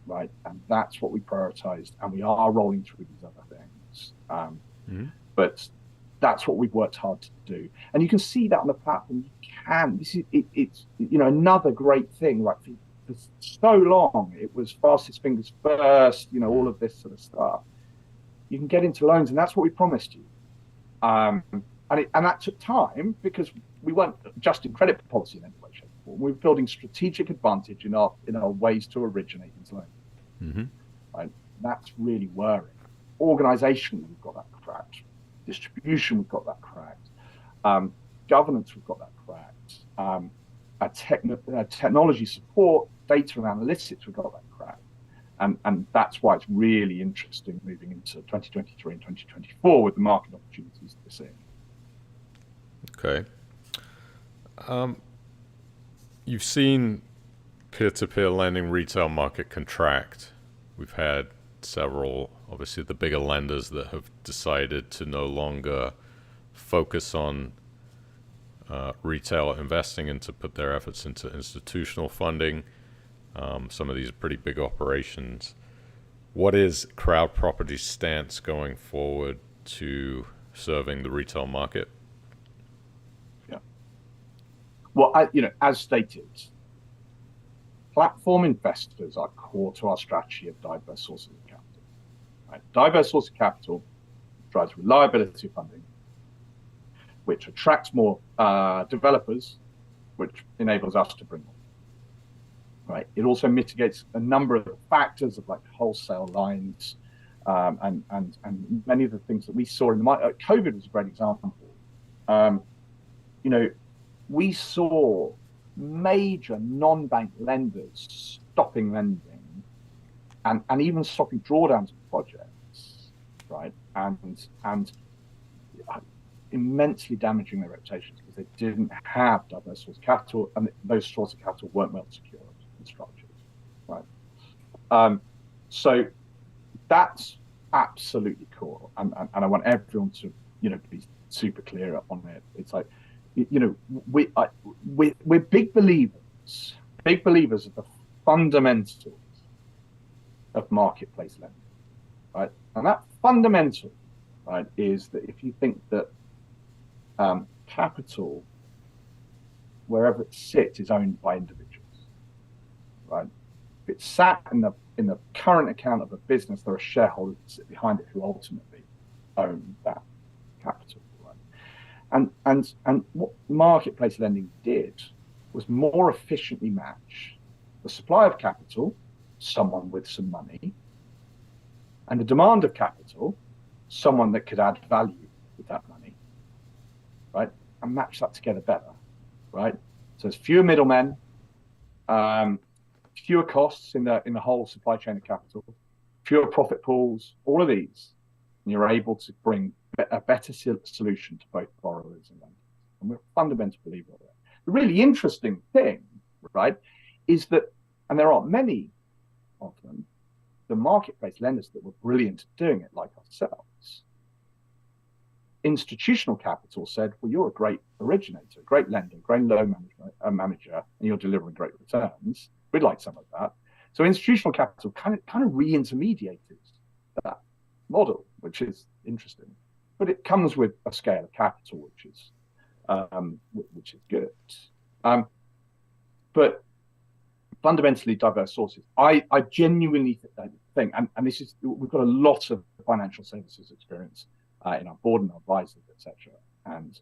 right? And that's what we prioritized, and we are rolling through these other things. But that's what we've worked hard to do, and you can see that on the platform. It's another great thing, right? For so long, it was fastest fingers first, all of this sort of stuff. You can get into loans, and that's what we promised you. And that took time because we weren't adjusting credit policy in any way, shape, or form. We were building strategic advantage in our ways to originate these loans. Right? That's really worrying. Organizationally, we've got that cracked. Distribution, we've got that cracked. Governance, we've got that cracked. Technology support, data and analytics, we've got that cracked. And that's why it's really interesting moving into 2023 and 2024 with the market opportunities that we're seeing. Okay. You've seen peer-to-peer lending retail market contract. We've had several, obviously the bigger lenders that have decided to no longer focus on retail investing and to put their efforts into institutional funding. Some of these are pretty big operations. What is Crowdproperty's stance going forward to serving the retail market? Yeah. Well, as stated, platform investors are core to our strategy of diverse sources of capital. Right? Diverse source of capital drives reliability of funding, which attracts more developers, which enables us to bring more. Right. It also mitigates a number of factors of like wholesale lines, and many of the things that we saw in the market. COVID was a great example. We saw major non-bank lenders stopping lending, and even stopping drawdowns of projects, right? And immensely damaging their reputations because they didn't have diverse source of capital, and those sources of capital weren't well secured and structured, right? So that's absolutely core, and I want everyone to be super clear on it. It's like we're big believers of the fundamentals of marketplace lending, right? And that fundamental, right, is that if you think that capital, wherever it sits, is owned by individuals, right? If it's sat in the current account of a business, there are shareholders that sit behind it who ultimately own that capital, right? And what marketplace lending did was more efficiently match the supply of capital, someone with some money, and the demand of capital, someone that could add value with that money, right? And match that together better, right? So there's fewer middlemen, fewer costs in the whole supply chain of capital, fewer profit pools, all of these, and you're able to bring a better solution to both borrowers and lenders. And we're a fundamental believer of that. The really interesting thing, right, is that, and there aren't many of them, the marketplace lenders that were brilliant at doing it, like ourselves, institutional capital said, well, you're a great originator, a great lender, great loan manager, and you're delivering great returns. We'd like some of that. So institutional capital kind of re-intermediated that model, which is interesting. But it comes with a scale of capital, which is good. But fundamentally diverse sources. I genuinely think, and this is, we've got a lot of financial services experience in our board and our advisors, etc. And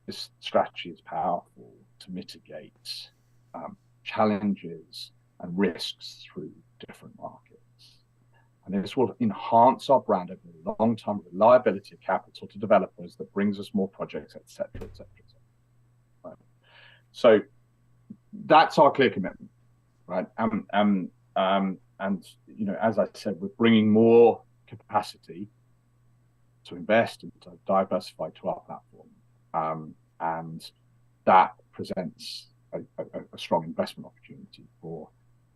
this strategy is powerful to mitigate challenges and risks through different markets. And this will enhance our brand over the long term reliability of capital to developers that brings us more projects, etc., etc., etc. Right. So that's our clear commitment, right? And as I said, we're bringing more capacity to invest and to diversify to our platform, and that presents a strong investment opportunity for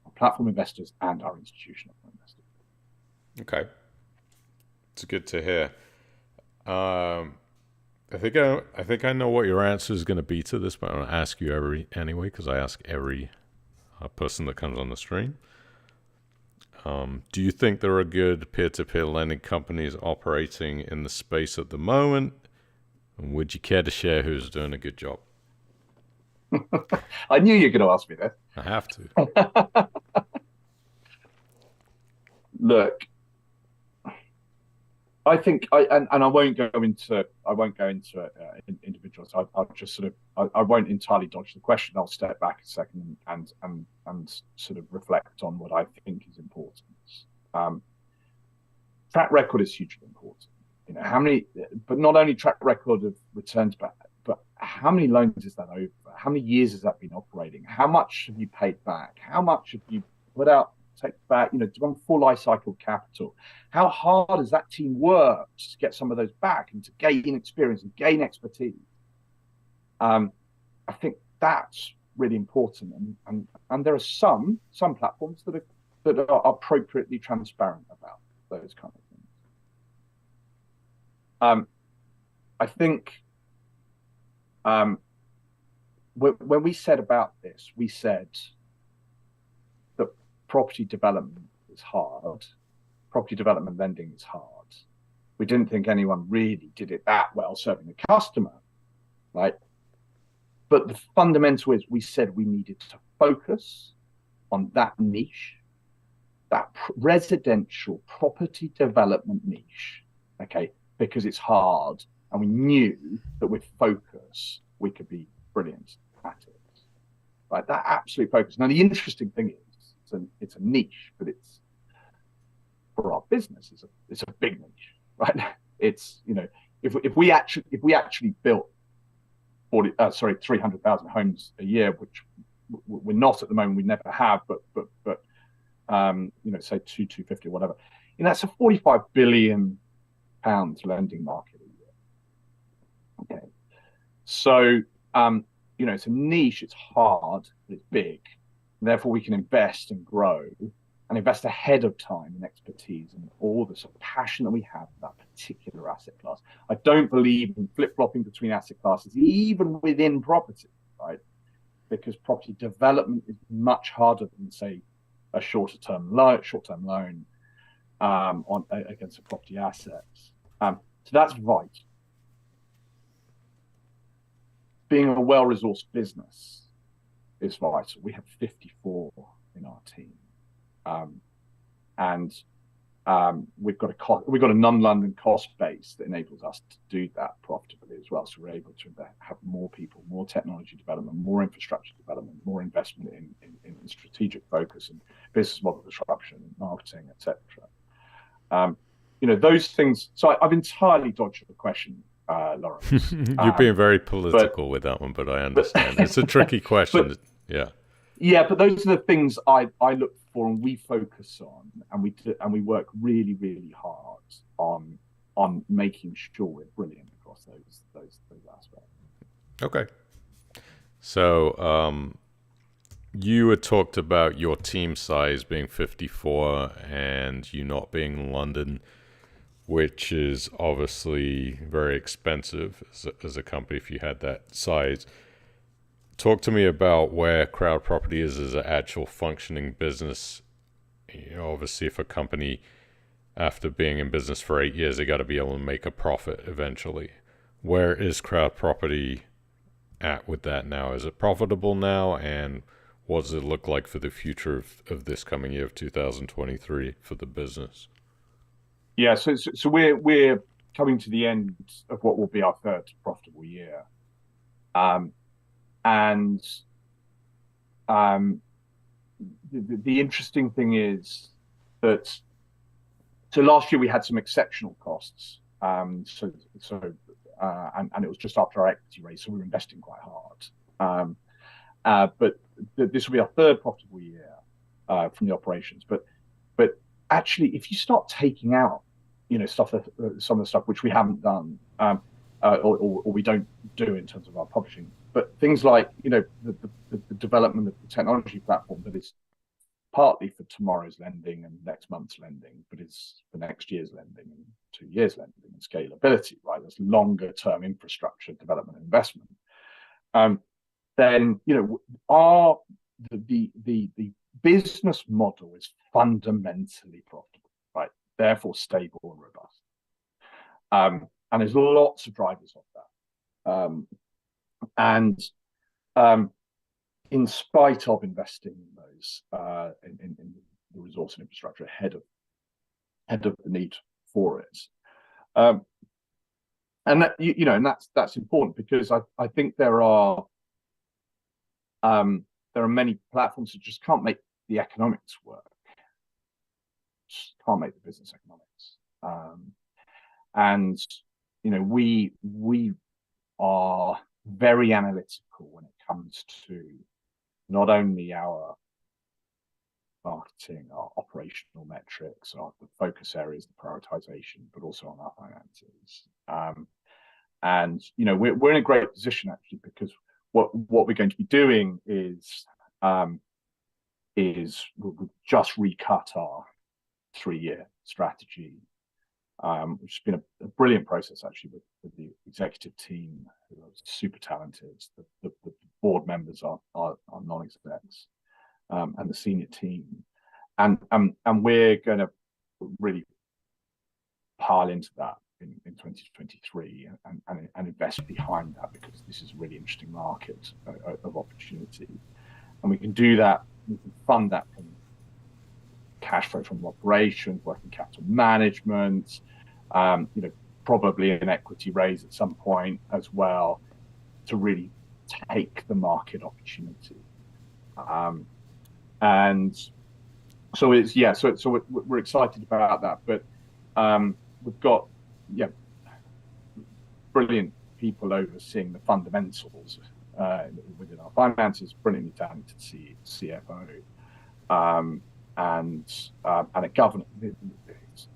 our platform investors and our institutional investors. Okay, it's good to hear. I think I know what your answer is going to be to this, but I'm going to ask you anyway, because I ask every person that comes on the stream. Do you think there are good peer-to-peer lending companies operating in the space at the moment? And would you care to share who's doing a good job? I knew you were going to ask me this. I have to. Look, I think I won't go into individuals. I'll just sort of I won't entirely dodge the question. I'll step back a second and sort of reflect on what I think is important. Track record is hugely important. You know, how many, but not only track record of returns, but how many loans is that over? How many years has that been operating? How much have you paid back? How much have you put out, take back, you know, to run full life cycle capital? How hard has that team worked to get some of those back and to gain experience and gain expertise? I think that's really important. And there are some platforms that are appropriately transparent about those kind of things. I think when we said about this, we said that property development is hard. Property development lending is hard. We didn't think anyone really did it that well serving the customer, right? But the fundamental is we said we needed to focus on that niche, that residential property development niche, okay, because it's hard, and we knew that with focus we could be brilliant at it, right? That absolute focus. Now the interesting thing is, it's a niche, but it's for our business, it's a big niche, right? It's, you know, if we actually built 300,000 homes a year, which we're not at the moment, we never have, but you know, say 250 or whatever, you know, that's a 45 billion pounds lending market a year. Okay, so you know, it's a niche, it's hard, but it's big, and therefore we can invest and grow and invest ahead of time in expertise and all the sort of passion that we have for that particular asset class. I don't believe in flip-flopping between asset classes, even within property, right? Because property development is much harder than, say, a short-term loan on against a property assets. So that's right. Being a well-resourced business is vital. We have 54 in our team. And we've got a non-London cost base base that enables us to do that profitably as well. So we're able to have more people, more technology development, more infrastructure development, more investment in strategic focus and business model disruption, marketing, etc. Those things. So I've entirely dodged the question, Lawrence. You're being very political with that one, but I understand. It's a tricky question. Yeah. Yeah, but those are the things I look for and we focus on, and we work really, really hard on making sure we're brilliant across those aspects. Okay. So you had talked about your team size being 54 and you not being in London, which is obviously very expensive as a company if you had that size. Talk to me about where Crowdproperty is as an actual functioning business. Obviously, if a company, after being in business for 8 years, they got to be able to make a profit eventually. Where is Crowdproperty at with that now? Is it profitable now? And what does it look like for the future of this coming year of 2023 for the business? Yeah, so we're coming to the end of what will be our third profitable year. And the interesting thing is that so last year we had some exceptional costs. And it was just after our equity raise, so we were investing quite hard. But this will be our third profitable year from the operations. But actually, if you start taking out, some of the stuff which we haven't done, or we don't do in terms of our publishing. But things like, the development of the technology platform that is partly for tomorrow's lending and next month's lending, but is for next year's lending and 2 years lending and scalability, right? There's longer term infrastructure development and investment. Then, the business model is fundamentally profitable, right? Therefore stable and robust. And there's lots of drivers of that. In spite of investing in those in the resource and infrastructure ahead of the need for it, and that and that's important because I think there are many platforms that just can't make the economics work, just can't make the business economics, and we are very analytical when it comes to not only our marketing, our operational metrics, the focus areas, the prioritization, but also on our finances. And we're in a great position actually, because what we're going to be doing is we'll just recut our 3-year strategy, which has been a brilliant process actually with the executive team, who are super talented. The board members are non-execs, and the senior team, and we're going to really pile into that in 2023 and invest behind that, because this is a really interesting market of opportunity, and we can do that. We can fund that from cash flow from operations, working capital management, probably an equity raise at some point as well, to really take the market opportunity. And so so we're excited about that, but we've got brilliant people overseeing the fundamentals within our finances, brilliantly talented CFO, and a governance.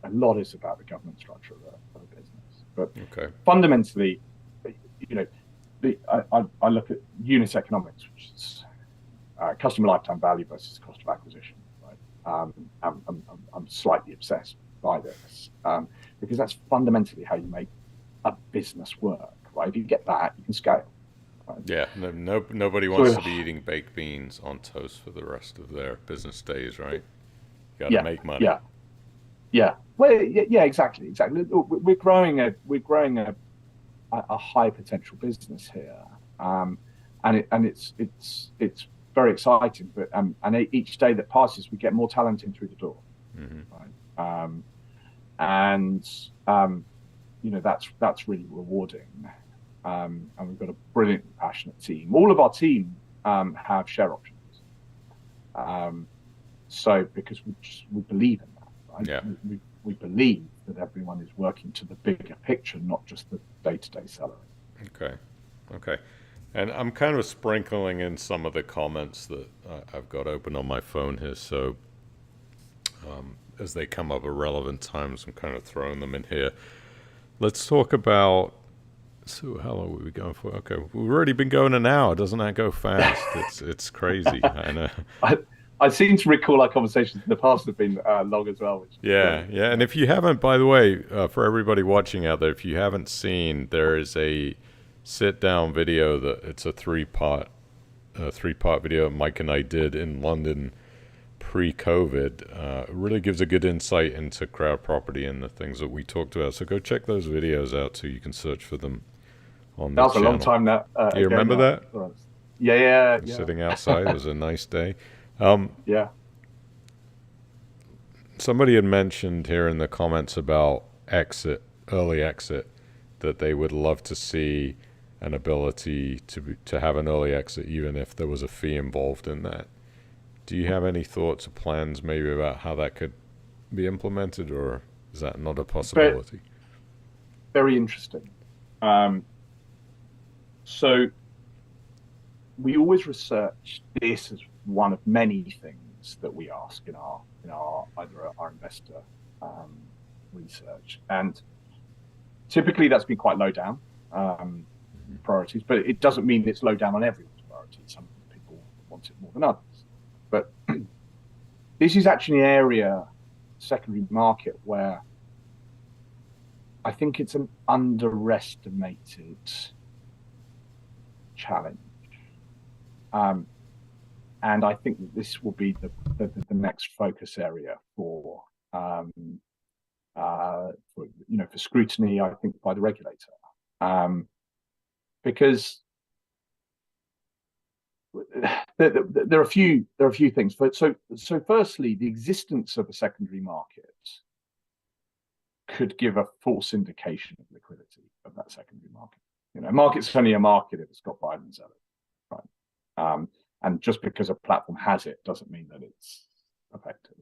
A lot is about the governance structure of a business, but fundamentally, I look at unit economics, which is customer lifetime value versus cost of acquisition. Right? I'm slightly obsessed by this because that's fundamentally how you make a business work. Right? If you get that, you can scale. Right? Yeah, nobody wants to be eating baked beans on toast for the rest of their business days, right? You got to make money. Yeah. Well, yeah, exactly. We're growing a high potential business here, and it's very exciting. But and each day that passes, we get more talent in through the door. Mm-hmm. Right? that's really rewarding. And we've got a brilliant, passionate team. All of our team have share options. So because we believe in that, right? Yeah. We believe that everyone is working to the bigger picture, not just the day-to-day salary. Okay. Okay. And I'm kind of sprinkling in some of the comments that I've got open on my phone here. So as they come up at relevant times, I'm kind of throwing them in here. Let's talk about. So how long were we going for? Okay, we've already been going an hour. Doesn't that go fast? It's crazy. I know. I seem to recall our conversations in the past have been long as well. Which is Yeah, great. yeah. And if you haven't, by the way, for everybody watching out there, if you haven't seen, there is a sit-down video that it's a three-part video Mike and I did in London pre-COVID. It really gives a good insight into crowd property and the things that we talked about. So go check those videos out too. You can search for them on That the was a long channel. time now, Do you ago remember now. that? Yeah. Sitting outside, it was a nice day. Um, Yeah. Somebody had mentioned here in the comments about early exit, that they would love to see an ability to have an early exit, even if there was a fee involved in that. Do you have any thoughts or plans maybe about how that could be implemented, or is that not a possibility? Very interesting. So we always research this as one of many things that we ask in our either our investor research, and typically that's been quite low down priorities, but it doesn't mean it's low down on everyone's priorities. Some people want it more than others, but this is actually an area, secondary market, where I think it's an underestimated challenge. And I think that this will be the next focus area for scrutiny, I think, by the regulator, because there are a few things. So firstly, the existence of a secondary market could give a false indication of liquidity of that secondary market. A market's only a market if it's got buyers and sellers, right? And just because a platform has it doesn't mean that it's effective.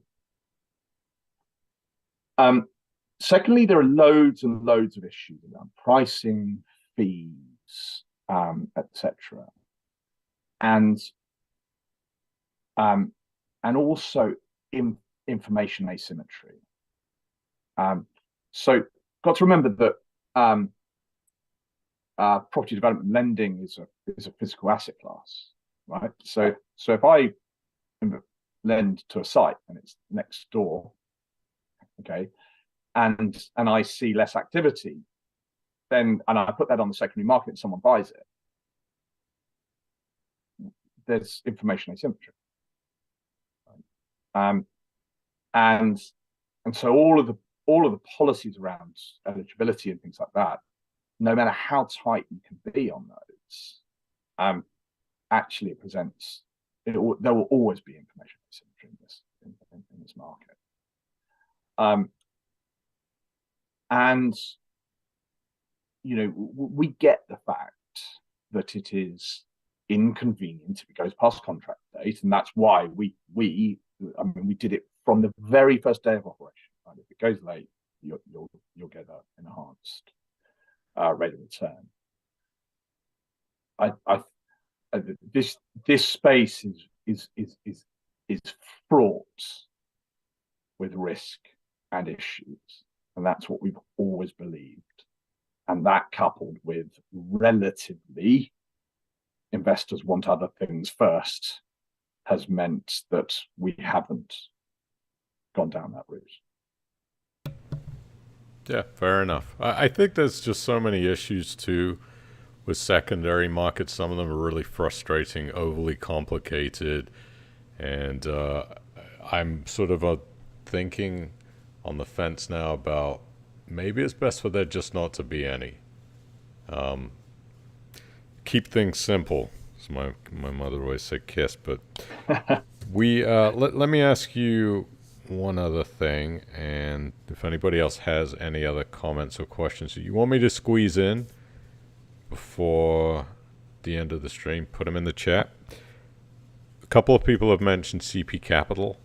Secondly, there are loads and loads of issues around pricing, fees, etc., and also information asymmetry. So, got to remember that property development lending is a physical asset class, right? So if I lend to a site and it's next door, okay, and I see less activity, and I put that on the secondary market and someone buys it, there's information asymmetry, right? And so all of the policies around eligibility and things like that, no matter how tight you can be on those, actually it presents. There will always be information asymmetry in this market, and we get the fact that it is inconvenient if it goes past contract date, and that's why we did it from the very first day of operation. Right? If it goes late, you'll get an enhanced rate of return. This space is fraught with risk and issues, and that's what we've always believed. And that, coupled with relatively investors want other things first, has meant that we haven't gone down that route. Yeah, fair enough. I think there's just so many issues too with secondary markets. Some of them are really frustrating, overly complicated, and I'm sort of thinking on the fence now about maybe it's best for there just not to be any. Keep things simple. As my mother always said, kiss. But let me ask you one other thing, and if anybody else has any other comments or questions that you want me to squeeze in before the end of the stream, put them in the chat. A couple of people have mentioned CP Capital,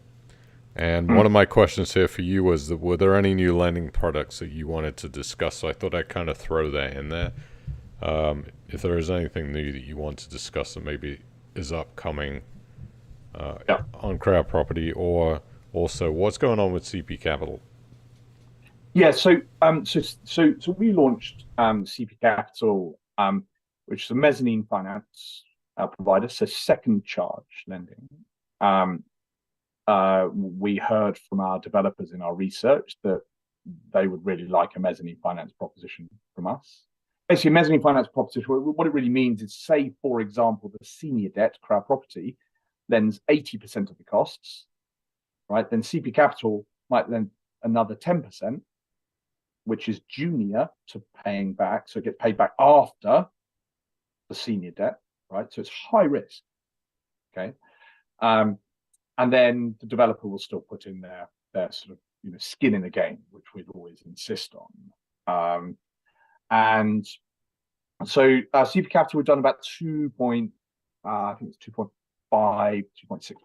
and one of my questions here for you was that were there any new lending products that you wanted to discuss? So I thought I'd kind of throw that in there. If there is anything new that you want to discuss that maybe is upcoming on Crowdproperty, or also what's going on with CP Capital? Yeah, so we launched CP Capital, which is a mezzanine finance provider, so second charge lending. We heard from our developers in our research that they would really like a mezzanine finance proposition from us. Basically, a mezzanine finance proposition, what it really means is, say, for example, the senior debt, Crowdproperty, lends 80% of the costs, right? Then CP Capital might lend another 10%, which is junior to paying back. So it gets paid back after the senior debt, right? So it's high risk, okay? And then the developer will still put in their sort of skin in the game, which we'd always insist on. And so CP Capital, we've done about 2.6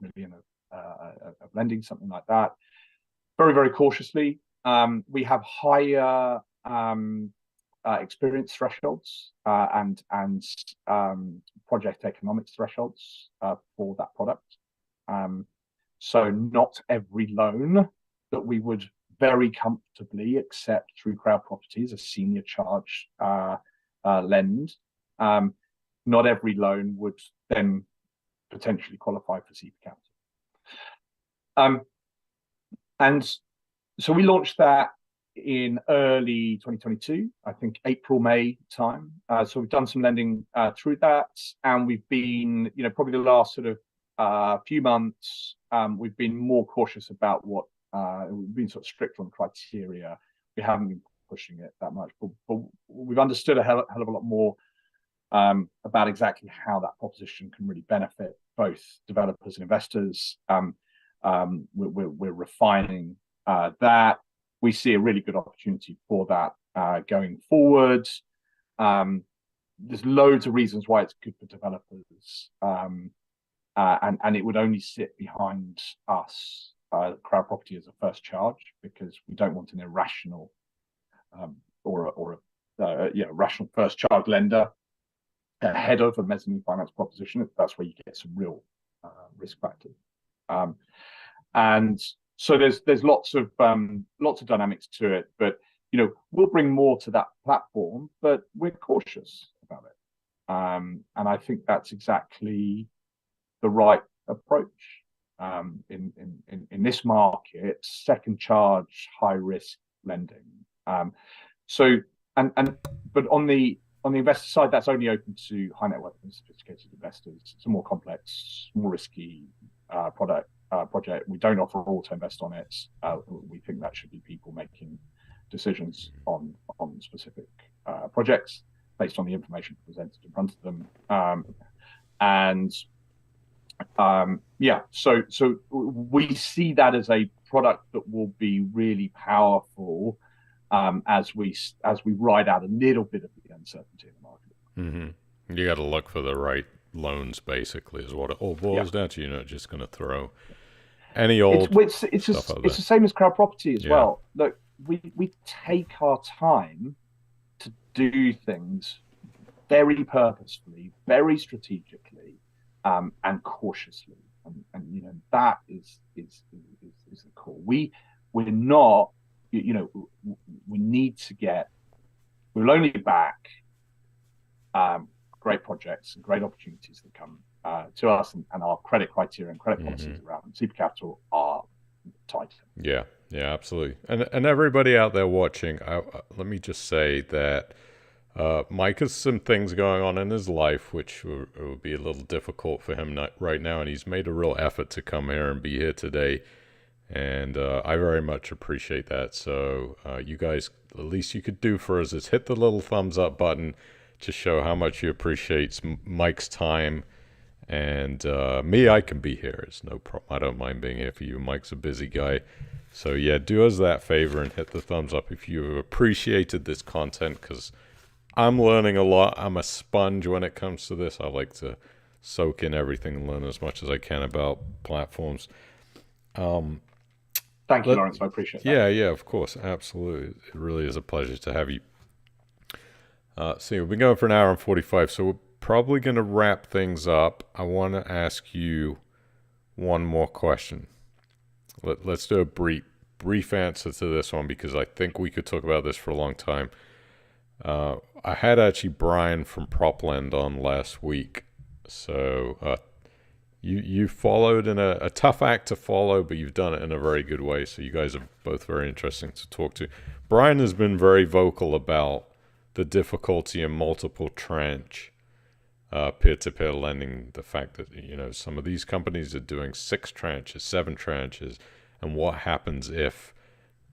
million of lending, something like that. Very, very cautiously. We have higher experience thresholds and project economics thresholds for that product. So not every loan that we would very comfortably accept through Crowdproperty as a senior charge lend, not every loan would then potentially qualify for CP Capital. And so we launched that in early 2022, I think April, May time. So we've done some lending through that, and we've been, probably the last sort of few months, we've been more cautious about what we've been sort of strict on criteria. We haven't been pushing it that much, but we've understood a hell of a lot more about exactly how that proposition can really benefit both developers and investors. We're refining that. We see a really good opportunity for that going forward. There's loads of reasons why it's good for developers, and it would only sit behind us, Crowdproperty, as a first charge, because we don't want an irrational rational first charge lender ahead of a mezzanine finance proposition. That's where you get some real risk factors. And so there's lots of dynamics to it, but we'll bring more to that platform, but we're cautious about it. And I think that's exactly the right approach in this market, second charge, high risk lending. But on the investor side, that's only open to high net worth and sophisticated investors. It's a more complex, more risky project. We don't offer auto invest on it. We think that should be people making decisions on specific projects based on the information presented in front of them. So we see that as a product that will be really powerful as we ride out a little bit of the uncertainty in the market. Mm-hmm. You got to look for the right loans, basically, is what it all boils down to. You're not just going to throw any old it's stuff out it's the same as Crowdproperty as well. Look, we take our time to do things very purposefully, very strategically, and cautiously, and that is the core. We're not, we need to we'll only back great projects and great opportunities that come to us, and our credit criteria and credit policies around CP Capital are tight. Yeah, absolutely. And everybody out there watching, let me just say that Mike has some things going on in his life which would be a little difficult for him right now, and he's made a real effort to come here and be here today, and I very much appreciate that. So you guys, the least you could do for us is hit the little thumbs up button to show how much you appreciate Mike's time And me, I can be here. It's no problem. I don't mind being here for you. Mike's a busy guy. So yeah, do us that favor and hit the thumbs up if you appreciated this content, because I'm learning a lot. I'm a sponge when it comes to this. I like to soak in everything and learn as much as I can about platforms. Thank you, Lawrence. I appreciate that. Yeah, of course. Absolutely. It really is a pleasure to have you. See, we've been going for an hour and 45, so we're probably going to wrap things up. I want to ask you one more question. Let's do a brief answer to this one, because I think we could talk about this for a long time. I had actually Brian from Propland on last week. So you followed in a tough act to follow, but you've done it in a very good way. So you guys are both very interesting to talk to. Brian has been very vocal about the difficulty in multiple tranche peer-to-peer lending, the fact that, you know, some of these companies are doing 6 tranches, 7 tranches, and what happens if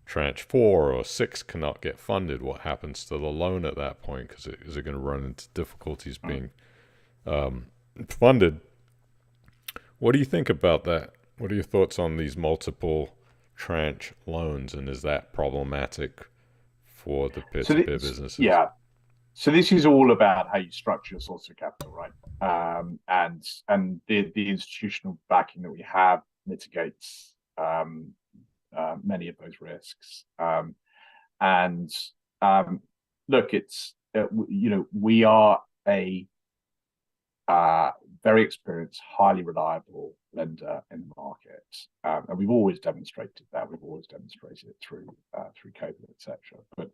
tranche 4 or 6 cannot get funded? What happens to the loan at that point? Because is it going to run into difficulties being funded? What do you think about that? What are your thoughts on these multiple tranche loans, and is that problematic for the peer-to-peer businesses? Yeah. So this is all about how you structure your source of capital, right? And the institutional backing that we have mitigates many of those risks. Look, it's you know, we are a very experienced, highly reliable lender in the market, and we've always demonstrated that. We've always demonstrated it through COVID, etc. But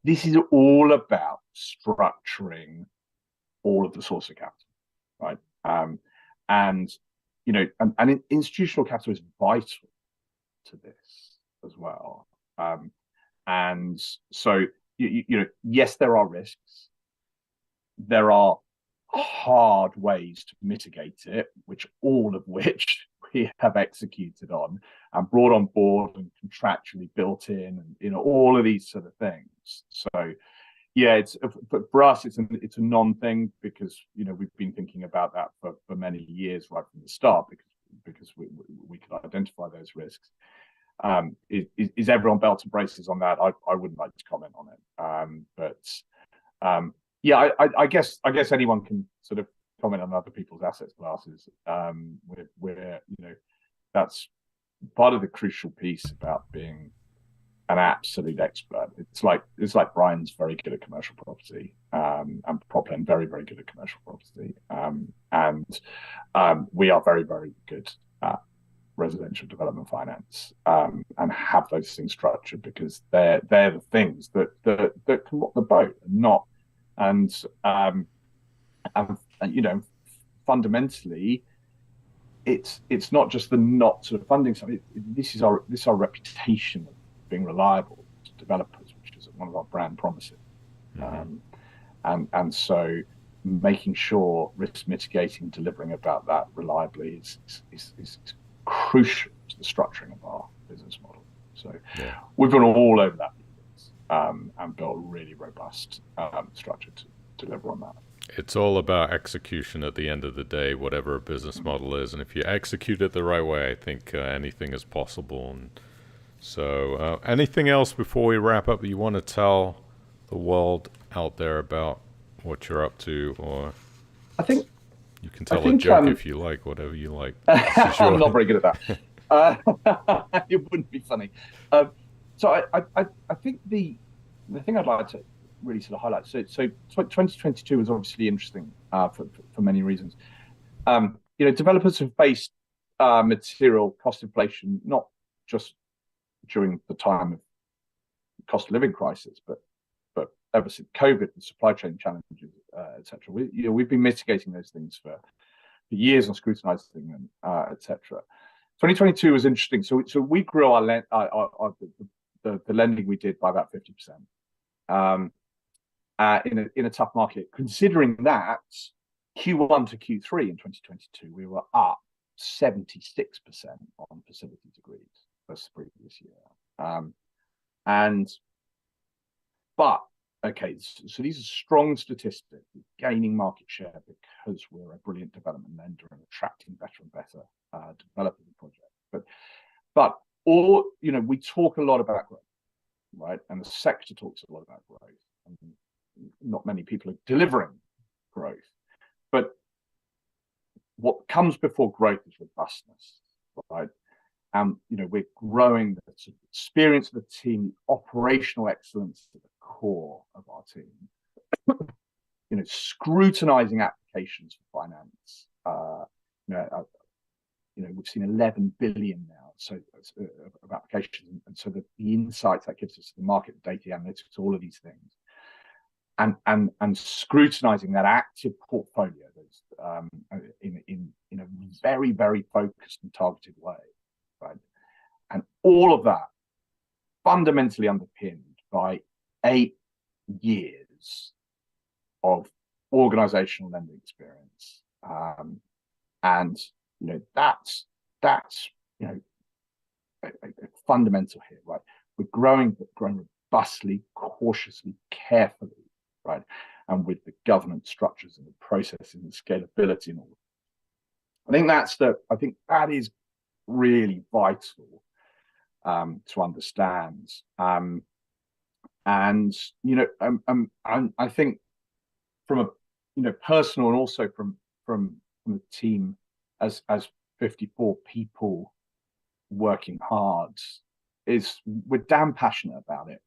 this is all about structuring all of the source of capital, right? And you know, and institutional capital is vital to this as well. And so you know, yes, there are risks. There are hard ways to mitigate it, which we have executed on and brought on board and contractually built in, and you know, all of these sort of things. So yeah, but for us, it's a non-thing, because you know, we've been thinking about that for many years right from the start, because we could identify those risks. Is everyone belt and braces on that? I wouldn't like to comment on it. Yeah, I guess anyone can sort of comment on other people's asset classes. We're you know, that's part of the crucial piece about being an absolute expert. It's like Brian's very good at commercial property, and Propland very good at commercial property, and we are very good at residential development finance, and have those things structured, because they're the things that can rock the boat, and not. And you know, fundamentally, it's not just the not sort of funding side. This is our reputation of being reliable to developers, which is one of our brand promises. And so making sure risk mitigating, delivering about that reliably is crucial to the structuring of our business model. So we've gone all over that, and built a really robust structure to deliver on that. It's all about execution at the end of the day, whatever a business model is. And if you execute it the right way, I think anything is possible. And so anything else before we wrap up that you want to tell the world out there about what you're up to? Or I think you can tell a joke if you like, whatever you like. I'm not very good at that. It wouldn't be funny. So I think the thing I'd like to really sort of highlight. So 2022 was obviously interesting for many reasons. You know, developers have faced material cost inflation, not just during the time of cost of living crisis, but ever since COVID, the supply chain challenges, etc. We've been mitigating those things for years and scrutinizing them, etc. 2022 was interesting. So we grew the lending we did by about 50%. In a tough market. Considering that, Q1 to Q3 in 2022, we were up 76% on facility agreed versus the previous year. But okay, so these are strong statistics, gaining market share because we're a brilliant development lender and attracting better and better developers and projects. But all, we talk a lot about growth, right? And the sector talks a lot about growth. And not many people are delivering growth. But what comes before growth is robustness, right? We're growing the sort of experience of the team, the operational excellence at the core of our team. Scrutinizing applications for finance. We've seen 11 billion now, of applications, and so the insights that gives us, the market data analytics, all of these things, and scrutinizing that active portfolio in a very, very focused and targeted way, right? And all of that fundamentally underpinned by 8 years of organizational lending experience, and that's a fundamental here, right? We're growing, but growing robustly, cautiously, carefully, right? And with the governance structures and the processes and the scalability and all. I think that is really vital to understand. And I think from a personal and also from the team as 54 people working hard, we're damn passionate about it.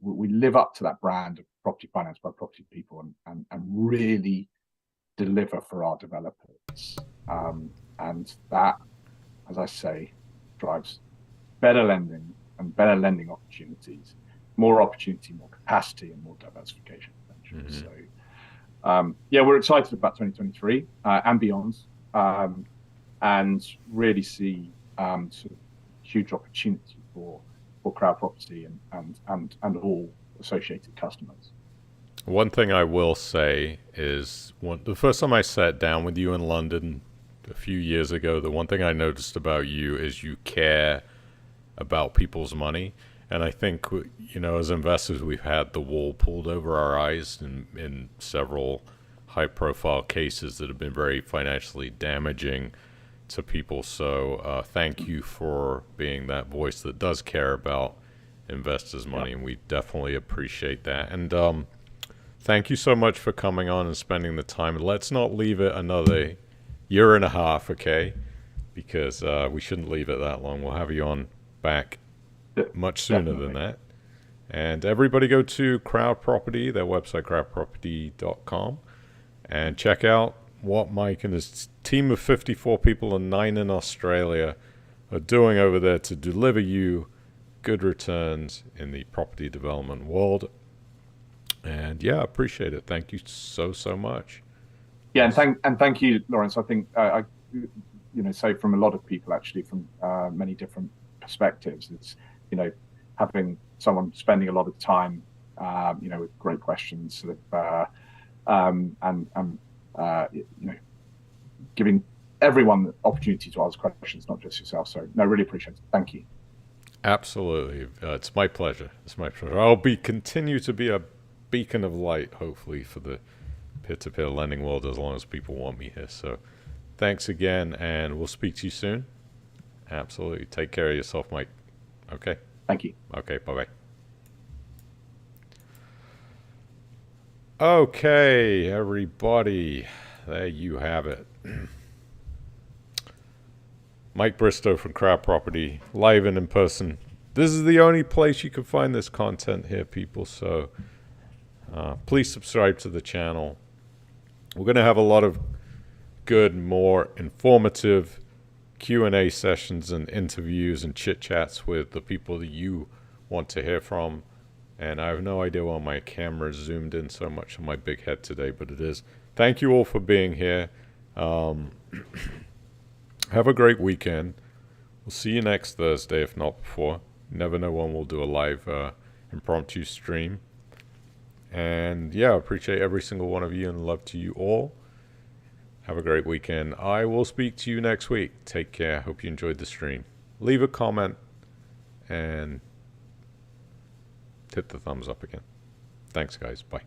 We live up to that brand of property finance by property people and really deliver for our developers. And that, as I say, drives better lending and better lending opportunities, more opportunity, more capacity, and more diversification potential. So, we're excited about 2023 and beyond, and really see sort of huge opportunity for Crowdproperty and all associated customers. One thing I will say is, the first time I sat down with you in London a few years ago, the one thing I noticed about you is you care about people's money. And I think, as investors, we've had the wool pulled over our eyes in several high-profile cases that have been very financially damaging to people. So thank you for being that voice that does care about investors' money, and we definitely appreciate that. And thank you so much for coming on and spending the time. Let's not leave it another year and a half, okay? Because we shouldn't leave it that long. We'll have you on back much sooner than that. And everybody go to Crowdproperty, their website, crowdproperty.com, and check out what Mike and his team of 54 people and 9 in Australia are doing over there to deliver you good returns in the property development world. And appreciate it. Thank you so much. Yeah, and thank you, Lawrence. I think I say from a lot of people, actually, from many different perspectives, it's having someone spending a lot of time with great questions, sort of giving everyone the opportunity to ask questions, not just yourself. So no, really appreciate it. Thank you. Absolutely. It's my pleasure. I'll continue to be a beacon of light, hopefully, for the peer-to-peer lending world as long as people want me here. So thanks again, and we'll speak to you soon. Absolutely. Take care of yourself, Mike. Okay. Thank you. Okay, bye-bye. Okay, everybody. There you have it. Mike Bristow from Crowdproperty, live and in person. This is the only place you can find this content here, people. So please subscribe to the channel. We're going to have a lot of good, more informative Q&A sessions and interviews and chit-chats with the people that you want to hear from. And I have no idea why my camera zoomed in so much on my big head today, but it is. Thank you all for being here. Have a great weekend. We'll see you next Thursday, if not before. Never know when we'll do a live impromptu stream. And I appreciate every single one of you and love to you all. Have a great weekend. I will speak to you next week. Take care. Hope you enjoyed the stream. Leave a comment and hit the thumbs up again. Thanks, guys. Bye.